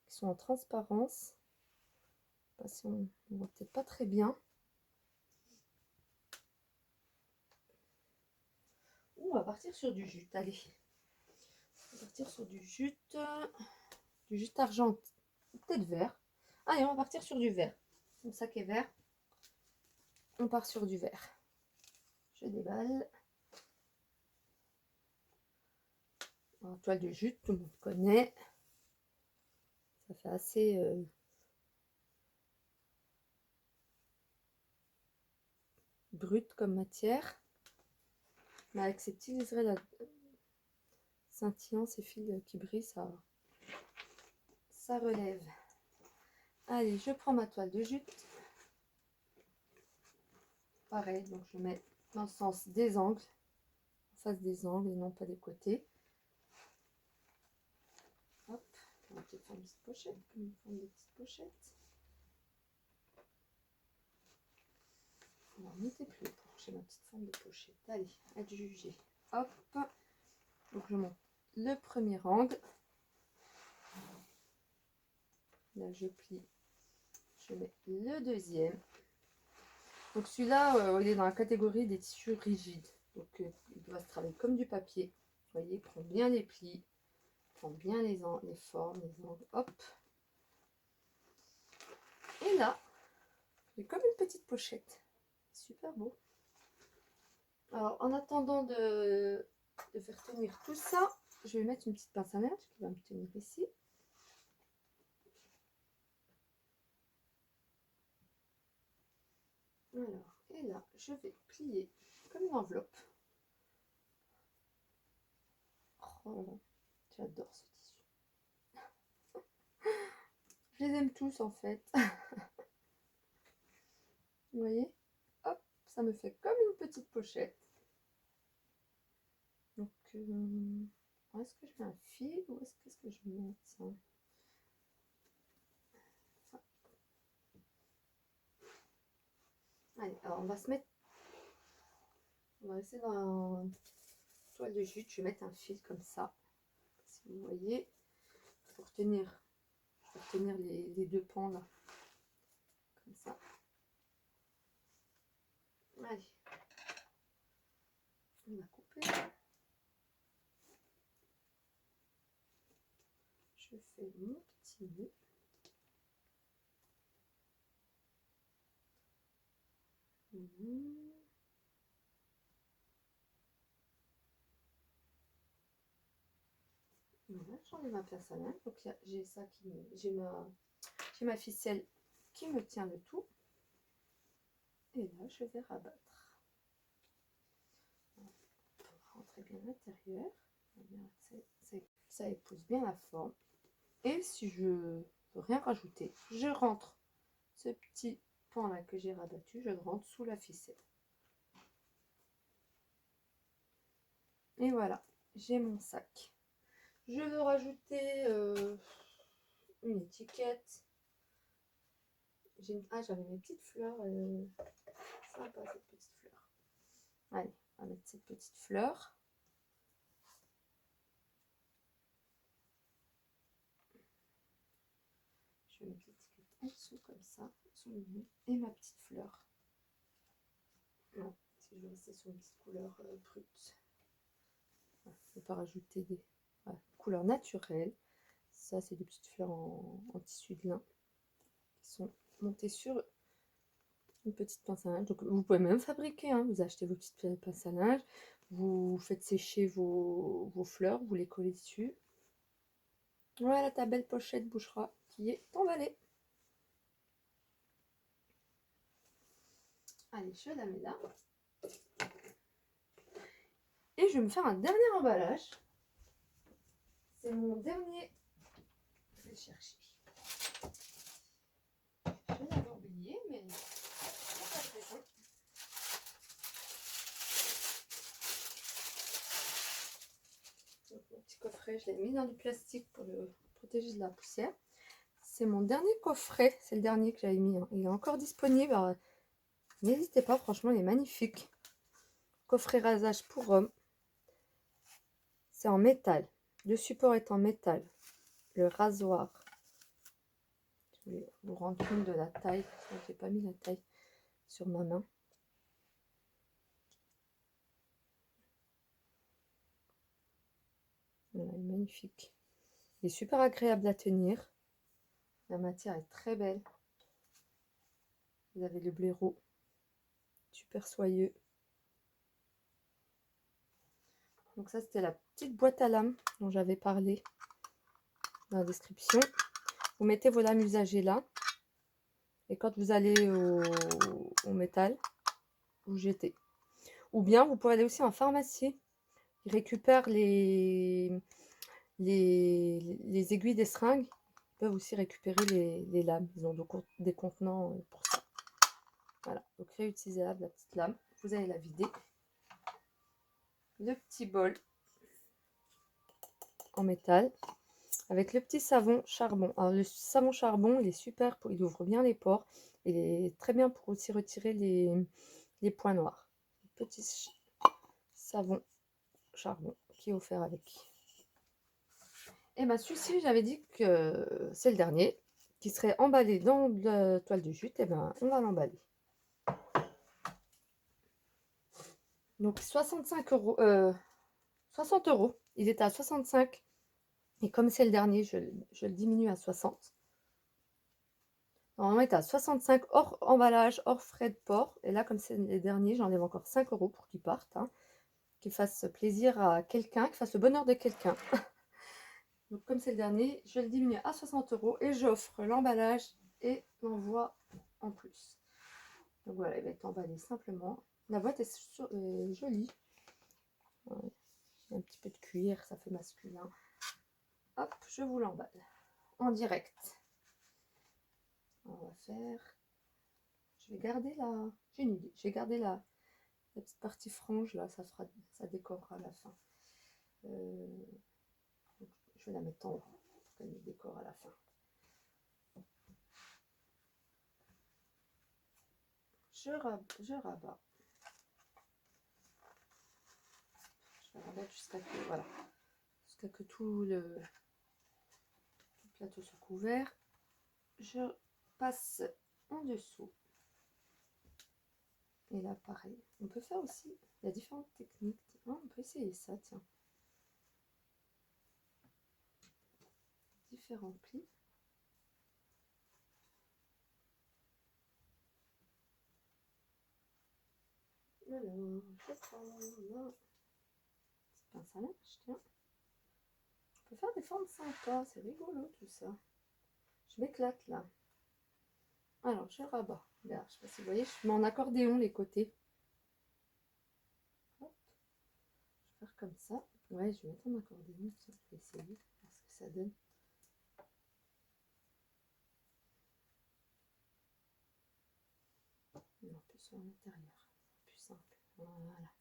qui sont en transparence. Je sais pas si on voit peut-être pas très bien. On va partir sur du jute, allez. On va partir sur du jute argenté, peut-être vert. Allez, on va partir sur du vert. Mon sac est vert. On part sur du vert. Je déballe. Alors, toile de jute, tout le monde connaît. Ça fait assez brut comme matière. Mais avec ces petits liserés là, scintillants, ces fils qui brillent, ça relève. Allez, je prends ma toile de jute. Pareil, donc je mets dans le sens des angles, en face des angles et non pas des côtés. Hop, on va peut-être faire une petite pochette, comme ils font des petites pochettes. Alors, mettez plus pour que j'ai ma petite forme de pochette. Allez, adjuger. Hop, donc je monte le premier angle. Là, je plie. Je mets le deuxième. Donc celui-là, il est dans la catégorie des tissus rigides. Donc il doit se travailler comme du papier. Vous voyez, prend bien les plis, prend bien les formes, les angles. Hop. Et là, j'ai comme une petite pochette. Super beau. Alors en attendant de faire tenir tout ça, je vais mettre une petite pince à linge qui va me tenir ici. Alors, et là, je vais plier comme une enveloppe. Oh, j'adore ce tissu. Je les aime tous en fait. Vous voyez? Hop, ça me fait comme une petite pochette. Donc, est-ce que je mets un fil ou qu'est-ce que je mets ça? Allez, alors on va se mettre. On va rester dans la toile de jute. Je vais mettre un fil comme ça. Si vous voyez, pour tenir, les deux pans là. Comme ça. Allez. On va couper. Je fais mon petit nœud. Voilà, j'enlève ma pince à linge. Donc j'ai ça qui j'ai ma ficelle qui me tient le tout. Et là, je vais rabattre. Pour rentrer bien à l'intérieur. Ça épouse bien la forme. Et si je veux rien rajouter, je rentre ce petit pan là que j'ai rabattu, je le rentre sous la ficelle. Et voilà, j'ai mon sac. Je veux rajouter une étiquette. J'avais mes petites fleurs. Sympa cette petite fleur. Allez, on va mettre cette petite fleur. Je vais mettre l'étiquette en dessous comme ça, sous le nez, et ma petite fleur. Non, si je veux rester sur une petite couleur brute. Voilà, je ne vais pas rajouter des couleurs naturelles. Ça, c'est des petites fleurs en tissu de lin qui sont montées sur une petite pince à linge. Donc, vous pouvez même fabriquer, hein. Vous achetez vos petites pinces à linge, vous faites sécher vos fleurs, vous les collez dessus. Voilà ta belle pochette Boucherat qui est emballée. Allez, je la mets là. Et je vais me faire un dernier emballage. C'est mon dernier. Je vais le chercher. Je l'avais oublié, mais c'est pas très bon. Donc, mon petit coffret, je l'ai mis dans du plastique pour le protéger de la poussière. C'est mon dernier coffret. C'est le dernier que j'avais mis. Il est encore disponible. Alors, n'hésitez pas, franchement, il est magnifique. Coffret rasage pour homme. C'est en métal. Le support est en métal. Le rasoir. Je vais vous rendre compte de la taille. Je n'ai pas mis la taille sur ma main. Voilà, il est magnifique. Il est super agréable à tenir. La matière est très belle. Vous avez le blaireau. Super soyeux. Donc ça, c'était la petite boîte à lames dont j'avais parlé dans la description. Vous mettez vos lames usagées là. Et quand vous allez au métal, vous jetez. Ou bien vous pouvez aller aussi en pharmacie. Ils récupèrent les aiguilles des seringues. Ils peuvent aussi récupérer les lames. Ils ont des contenants pour ça. Voilà, donc réutilisable la petite lame. Vous allez la vider. Le petit bol en métal avec le petit savon charbon. Alors le savon charbon, il est super, il ouvre bien les pores. Il est très bien pour aussi retirer les points noirs. Petit savon charbon qui est offert avec. Et bien celui-ci, j'avais dit que c'est le dernier, qui serait emballé dans de la toile de jute. Et ben on va l'emballer. Donc 65 euros, 60 euros. Il était à 65. Et comme c'est le dernier, je le diminue à 60. Normalement, il était à 65 hors emballage, hors frais de port. Et là, comme c'est les derniers, j'enlève encore 5 euros pour qu'ils partent. Hein, qu'ils fassent plaisir à quelqu'un, qu'ils fassent le bonheur de quelqu'un. Donc, comme c'est le dernier, je le diminue à 60 euros et j'offre l'emballage et l'envoi en plus. Donc voilà, il va être emballé simplement. La boîte est jolie. Ouais, un petit peu de cuir, ça fait masculin. Hop, je vous l'emballe en direct. On va faire. Je vais garder la. J'ai une idée. Je vais garder la petite partie frange là, ça décorera à la fin. Je vais la mettre en haut pour qu'elle me décore à la fin. Je rabats. Je vais rabattre jusqu'à que, voilà, jusqu'à que tout le plateau soit couvert. Je passe en dessous. Et là, pareil. On peut faire aussi, il y a différentes techniques. Oh, on peut essayer ça, tiens. Différents plis. Alors, je prends là. C'est pince à linge, tiens. On peut faire des formes sympas, c'est rigolo tout ça. Je m'éclate là. Alors, je rabats. Là, je sais pas si vous voyez, je mets en accordéon les côtés. Hop. Je vais faire comme ça. Ouais, je vais mettre en accordéon. Je vais essayer, voir ce que ça donne. Non, plus sur l'intérieur. Plus simple. Voilà.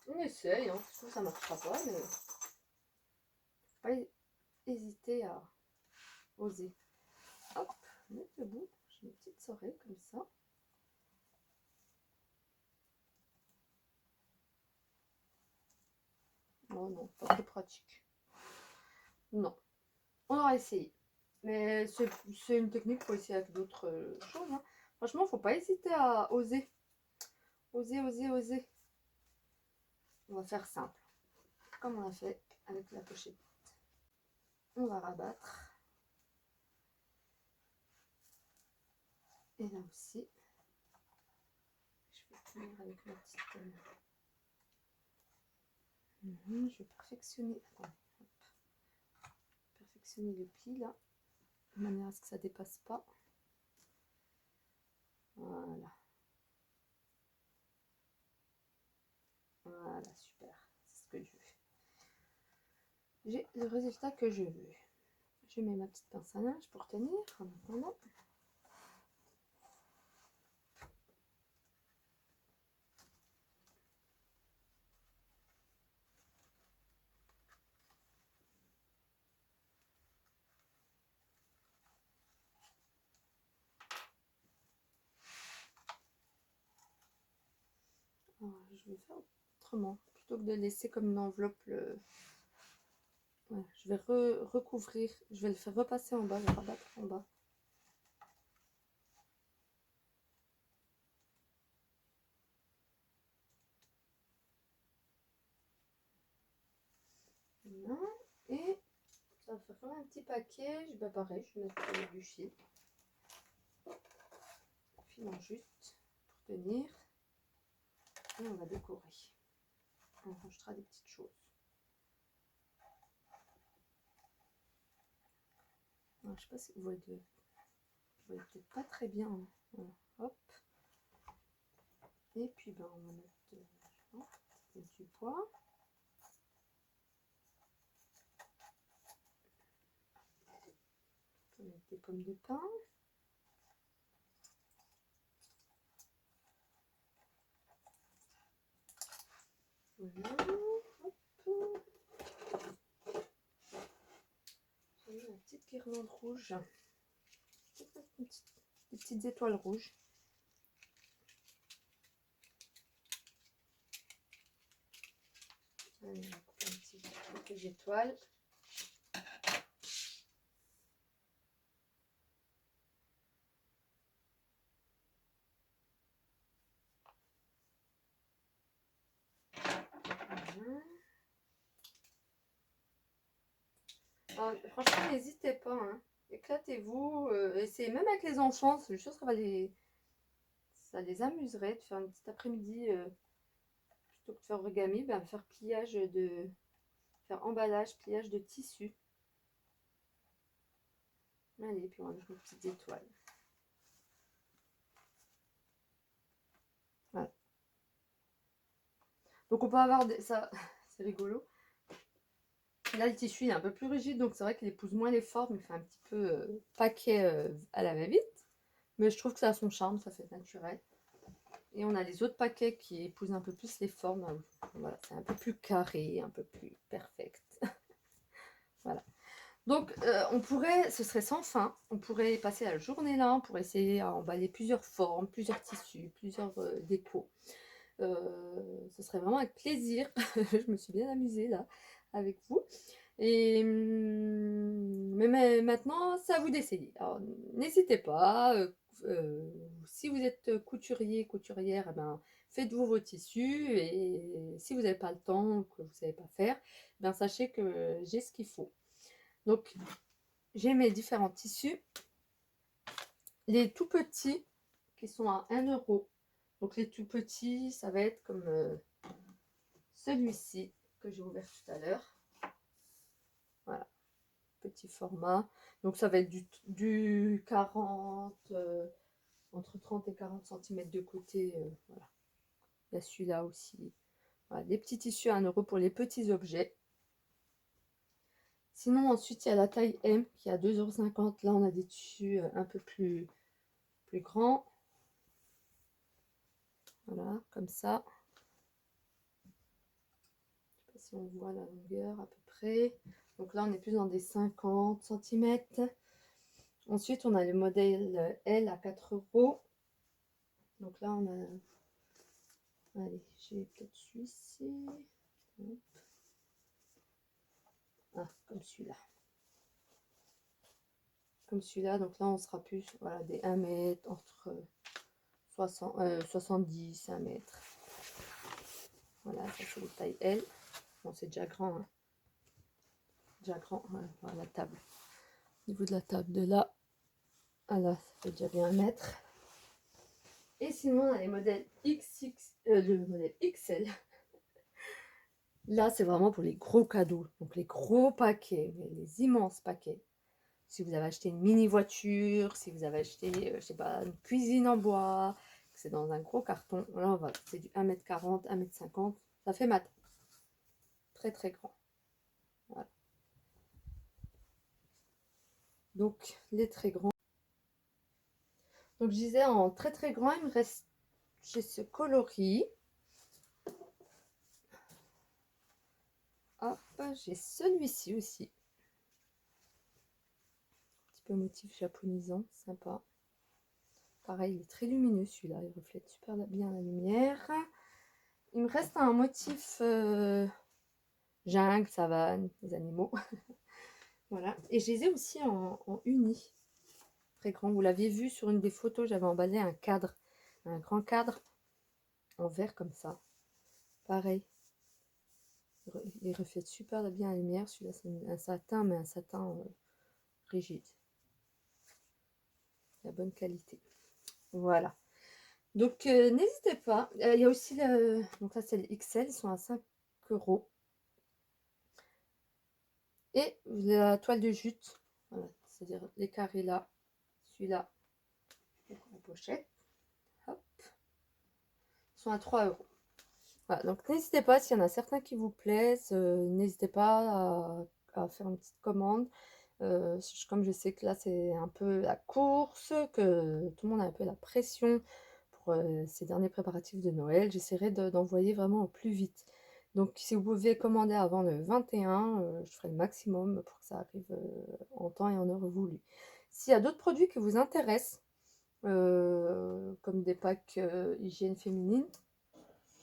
On essaye, hein. Je trouve que ça ne marchera pas, mais faut pas hésiter à oser. Hop, mettre le bout. J'ai une petite oreille comme ça. Oh non, pas très pratique. Non, on aura essayé. Mais c'est une technique pour essayer avec d'autres choses. Hein. Franchement, faut pas hésiter à oser. Oser, oser, oser. On va faire simple. Comme on a fait avec la pochette. On va rabattre. Et là aussi. Je vais finir avec ma petite... je vais perfectionner. Attends, perfectionner le pli là. De manière à ce que ça dépasse pas. Voilà. Voilà, super. C'est ce que je veux. J'ai le résultat que je veux. Je mets ma petite pince à linge pour tenir en attendant. Alors, je vais faire autrement. Plutôt que de laisser comme une enveloppe ouais, je vais recouvrir. Je vais le faire repasser en bas, le rabattre en bas. Voilà. Et ça va faire comme un petit paquet. Bah pareil, je vais mettre du fil. Filant juste pour tenir. Et on va décorer. On rangera des petites choses. Alors, je sais pas si vous voyez, peut-être pas très bien. Hein. Voilà. Hop. Et puis ben, on va mettre du poids. On va mettre des pommes de pin. Voilà. Hop. J'ai mis une petite guirlande rouge. Des petites étoiles rouges. Allez, on va couper quelques étoiles. Alors, franchement, n'hésitez pas. Hein. Éclatez-vous. Essayez même avec les enfants. C'est juste que ça les amuserait de faire une petite après-midi. Plutôt que de faire origami, ben, faire emballage, pliage de tissu. Allez, puis on va mettre nos petites étoiles. Voilà. Donc on peut avoir ça, c'est rigolo. Là le tissu il est un peu plus rigide, donc c'est vrai qu'il épouse moins les formes, il fait un petit peu paquet à la va-vite. Mais je trouve que ça a son charme, ça fait naturel. Et on a les autres paquets qui épousent un peu plus les formes. Voilà, c'est un peu plus carré, un peu plus perfect. Voilà. Donc on pourrait, ce serait sans fin, on pourrait passer la journée là, on pourrait essayer à emballer plusieurs formes, plusieurs tissus, plusieurs décos. Ce serait vraiment avec plaisir. Je me suis bien amusée là avec vous. Et mais maintenant, c'est à vous d'essayer. Alors n'hésitez pas. Si vous êtes couturier, couturière, eh ben, faites-vous vos tissus. Et si vous n'avez pas le temps ou que vous ne savez pas faire, eh ben, sachez que j'ai ce qu'il faut. Donc, j'ai mes différents tissus. Les tout petits qui sont à 1 €. Donc, les tout petits, ça va être comme celui-ci que j'ai ouvert tout à l'heure. Voilà, petit format. Donc, ça va être du 40, entre 30 et 40 cm de côté. Voilà. Il y a celui-là aussi. Voilà, des petits tissus à 1 € pour les petits objets. Sinon, ensuite, il y a la taille M qui est à 2,50 €. Là, on a des tissus un peu plus grands. Voilà, comme ça. Je ne sais pas si on voit la longueur à peu près. Donc là, on est plus dans des 50 cm. Ensuite, on a le modèle L à 4 €. Donc là, on a... Allez, j'ai peut-être celui-ci. Ah, comme celui-là. Comme celui-là. Donc là, on sera plus voilà, des 1 mètre, entre 70, 1 mètre. Voilà, ça c'est le taille L. Bon, c'est déjà grand. Hein. Déjà grand. Voilà, la table. Au niveau de la table de là. Ah là, ça fait déjà bien 1 mètre. Et sinon, on a les modèles le modèle XL. Là, c'est vraiment pour les gros cadeaux. Donc, les gros paquets, les immenses paquets. Si vous avez acheté une mini voiture, si vous avez acheté, je sais pas, une cuisine en bois, c'est dans un gros carton. Là, voilà, c'est du 1,40 m, 1,50 m. Ça fait ma taille. Très, très grand. Voilà. Donc, les très grands. Donc, je disais, en très, très grand, il me reste chez ce coloris. Hop, j'ai celui-ci aussi. Un petit peu motif japonisant, sympa. Pareil, il est très lumineux celui-là, il reflète super bien la lumière. Il me reste un motif jungle, savane, les animaux. Voilà, et je les ai aussi en uni, très grand. Vous l'aviez vu sur une des photos, j'avais emballé un cadre, un grand cadre en verre comme ça. Pareil, il reflète super bien la lumière. Celui-là, c'est un satin, mais un satin rigide. La bonne qualité. Voilà. Donc, n'hésitez pas. Il y a aussi le... Donc là, c'est les XL. Ils sont à 5 €. Et la toile de jute. Voilà. c'est-à-dire les carrés là, celui-là, la pochette, hop, sont à 3 €. Voilà, donc n'hésitez pas, s'il y en a certains qui vous plaisent, n'hésitez pas à faire une petite commande. Comme je sais que là c'est un peu la course, que tout le monde a un peu la pression pour ces derniers préparatifs de Noël, j'essaierai d'envoyer vraiment au plus vite. Donc si vous pouvez commander avant le 21, je ferai le maximum pour que ça arrive en temps et en heure voulu. S'il y a d'autres produits qui vous intéressent, comme des packs hygiène féminine,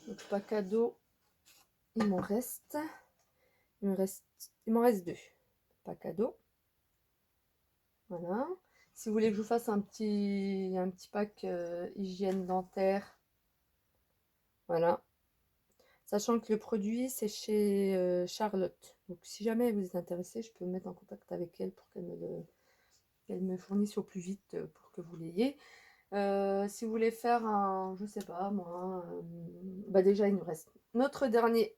donc pack cadeau, il m'en reste, il m'en reste 2 pack cadeau. Voilà. Si vous voulez que je vous fasse un petit pack hygiène dentaire, voilà. Sachant que le produit, c'est chez Charlotte. Donc, si jamais vous êtes intéressé, je peux me mettre en contact avec elle pour qu'elle me fournisse au plus vite pour que vous l'ayez. Si vous voulez faire un, je sais pas moi, bah déjà, il nous reste notre dernier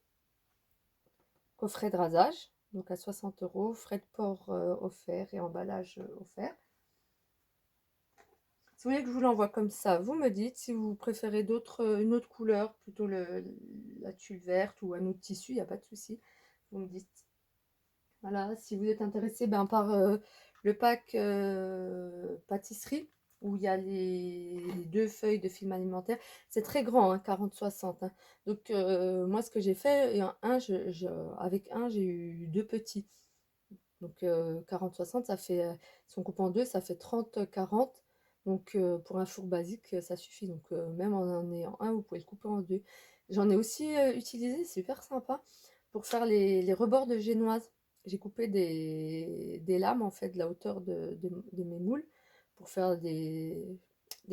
coffret de rasage, donc à 60 €, frais de port offert et emballage offert. Si vous voulez que je vous l'envoie comme ça, vous me dites. Si vous préférez une autre couleur, plutôt la tulle verte ou un autre tissu, il n'y a pas de souci. Vous me dites. Voilà, si vous êtes intéressé par le pack pâtisserie, où il y a les 2 feuilles de film alimentaire. C'est très grand, hein, 40-60. Hein. Donc moi, ce que j'ai fait, avec un, j'ai eu 2 petits. Donc 40-60, ça fait, si on coupe en deux, ça fait 30-40. Donc pour un four basique, ça suffit. Donc même en ayant un, vous pouvez le couper en deux. J'en ai aussi utilisé, c'est super sympa, pour faire les rebords de génoise. J'ai coupé des lames, en fait, de la hauteur de mes moules, pour faire des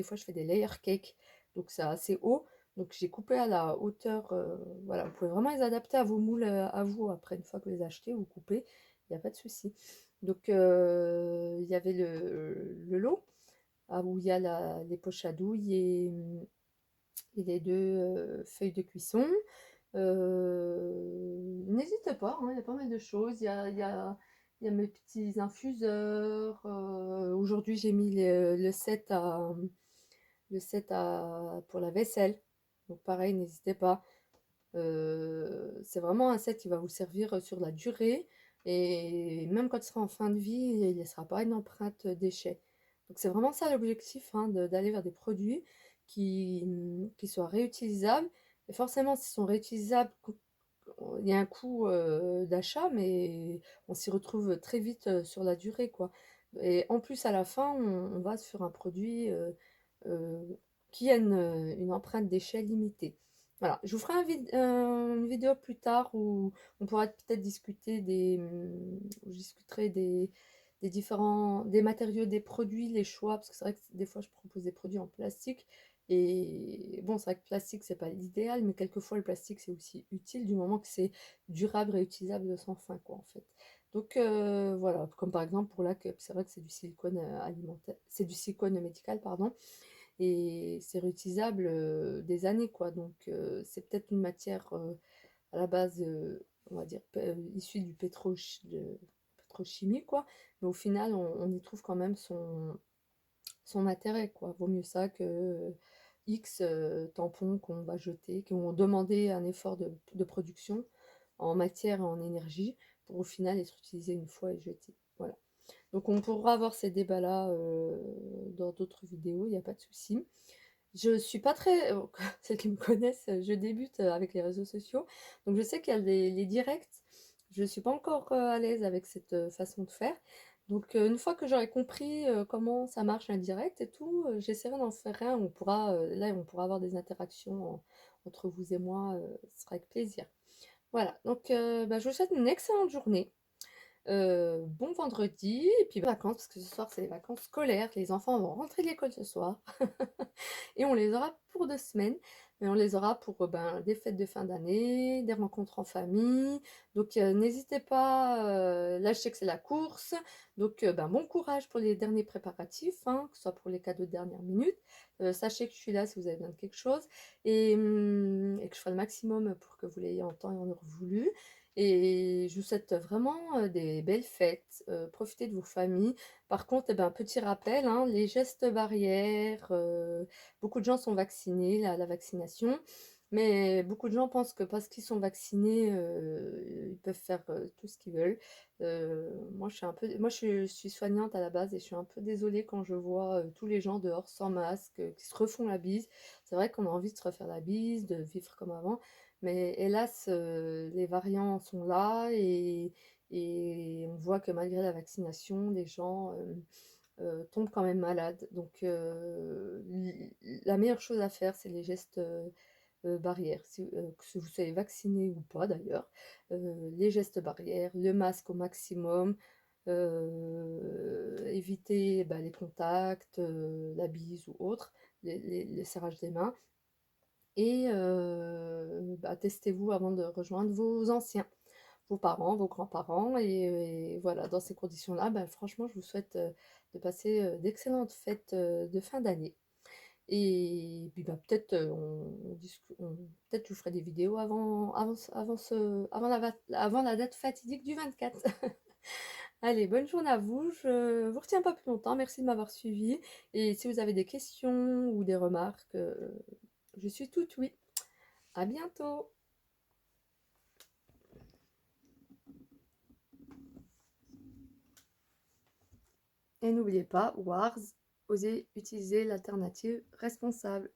fois je fais des layer cakes, donc c'est assez haut. Donc j'ai coupé à la hauteur, voilà, vous pouvez vraiment les adapter à vos moules, à vous. Après, une fois que vous les achetez, vous coupez, il n'y a pas de souci. Donc il y avait le lot, où il y a les poches à douille et les 2 feuilles de cuisson. N'hésitez pas, hein, il y a pas mal de choses. Il y a mes petits infuseurs. Aujourd'hui, j'ai mis le set pour la vaisselle. Donc pareil, n'hésitez pas. C'est vraiment un set qui va vous servir sur la durée, et même quand il sera en fin de vie, il ne laissera pas une empreinte déchet. Donc c'est vraiment ça l'objectif, hein, d'aller vers des produits qui soient réutilisables. Et forcément, s'ils sont réutilisables, il y a un coût d'achat, mais on s'y retrouve très vite sur la durée, quoi. Et en plus, à la fin, on va sur un produit euh, qui a une empreinte déchet limitée. Voilà, je vous ferai une vidéo plus tard où on pourra peut-être discuter où je discuterai des matériaux, des produits, les choix, parce que c'est vrai que des fois je propose des produits en plastique. Et bon, c'est vrai que le plastique, c'est pas l'idéal, mais quelquefois le plastique, c'est aussi utile du moment que c'est durable, réutilisable de sans fin, quoi, en fait. Donc voilà, comme par exemple pour la cup, c'est vrai que c'est du silicone alimentaire, c'est du silicone médical, pardon, et c'est réutilisable des années, quoi. Donc c'est peut-être une matière à la base, on va dire, issue du pétrochimie, quoi, mais au final, on y trouve quand même son intérêt, quoi. Vaut mieux ça que X tampons qu'on va jeter, qui ont demandé un effort de production en matière et en énergie, pour au final être utilisés une fois et jetés. Voilà. Donc on pourra avoir ces débats-là dans d'autres vidéos, il n'y a pas de souci. Je suis pas très, celles qui me connaissent, je débute avec les réseaux sociaux, donc je sais qu'il y a les directs. Je ne suis pas encore à l'aise avec cette façon de faire. Donc une fois que j'aurai compris comment ça marche un direct et tout, j'essaierai d'en faire un. Là, on pourra avoir des interactions entre vous et moi, ce sera avec plaisir. Voilà, donc je vous souhaite une excellente journée. Bon vendredi, et puis bonnes vacances, parce que ce soir c'est les vacances scolaires, les enfants vont rentrer de l'école ce soir. Et on les aura pour 2 semaines, mais on les aura pour des fêtes de fin d'année, des rencontres en famille. Donc n'hésitez pas, là je sais que c'est la course, donc bon courage pour les derniers préparatifs, hein, que ce soit pour les cadeaux de dernière minute. Sachez que je suis là si vous avez besoin de quelque chose, et que je ferai le maximum pour que vous l'ayez en temps et en heure voulu. Et je vous souhaite vraiment des belles fêtes. Profitez de vos familles. Par contre, eh ben, petit rappel, hein, les gestes barrières, beaucoup de gens sont vaccinés, la vaccination, mais beaucoup de gens pensent que parce qu'ils sont vaccinés, ils peuvent faire tout ce qu'ils veulent. Moi, je suis soignante à la base et je suis un peu désolée quand je vois tous les gens dehors sans masque, qui se refont la bise. C'est vrai qu'on a envie de se refaire la bise, de vivre comme avant. Mais hélas, les variants sont là et on voit que malgré la vaccination, les gens tombent quand même malades. Donc la meilleure chose à faire, c'est les gestes barrières. Que vous soyez vacciné ou pas d'ailleurs, les gestes barrières, le masque au maximum, éviter bah, les contacts, la bise ou autre, les serrages des mains. Et bah, testez-vous avant de rejoindre vos anciens, vos parents, vos grands-parents. Et voilà, dans ces conditions-là, bah, franchement, je vous souhaite de passer d'excellentes fêtes de fin d'année. Et puis bah, peut-être peut-être je vous ferai des vidéos avant la date fatidique du 24. Allez, bonne journée à vous. Je vous retiens pas plus longtemps. Merci de m'avoir suivi. Et si vous avez des questions ou des remarques, je suis toute oui. À bientôt. Et n'oubliez pas, WARS, osez utiliser l'alternative responsable.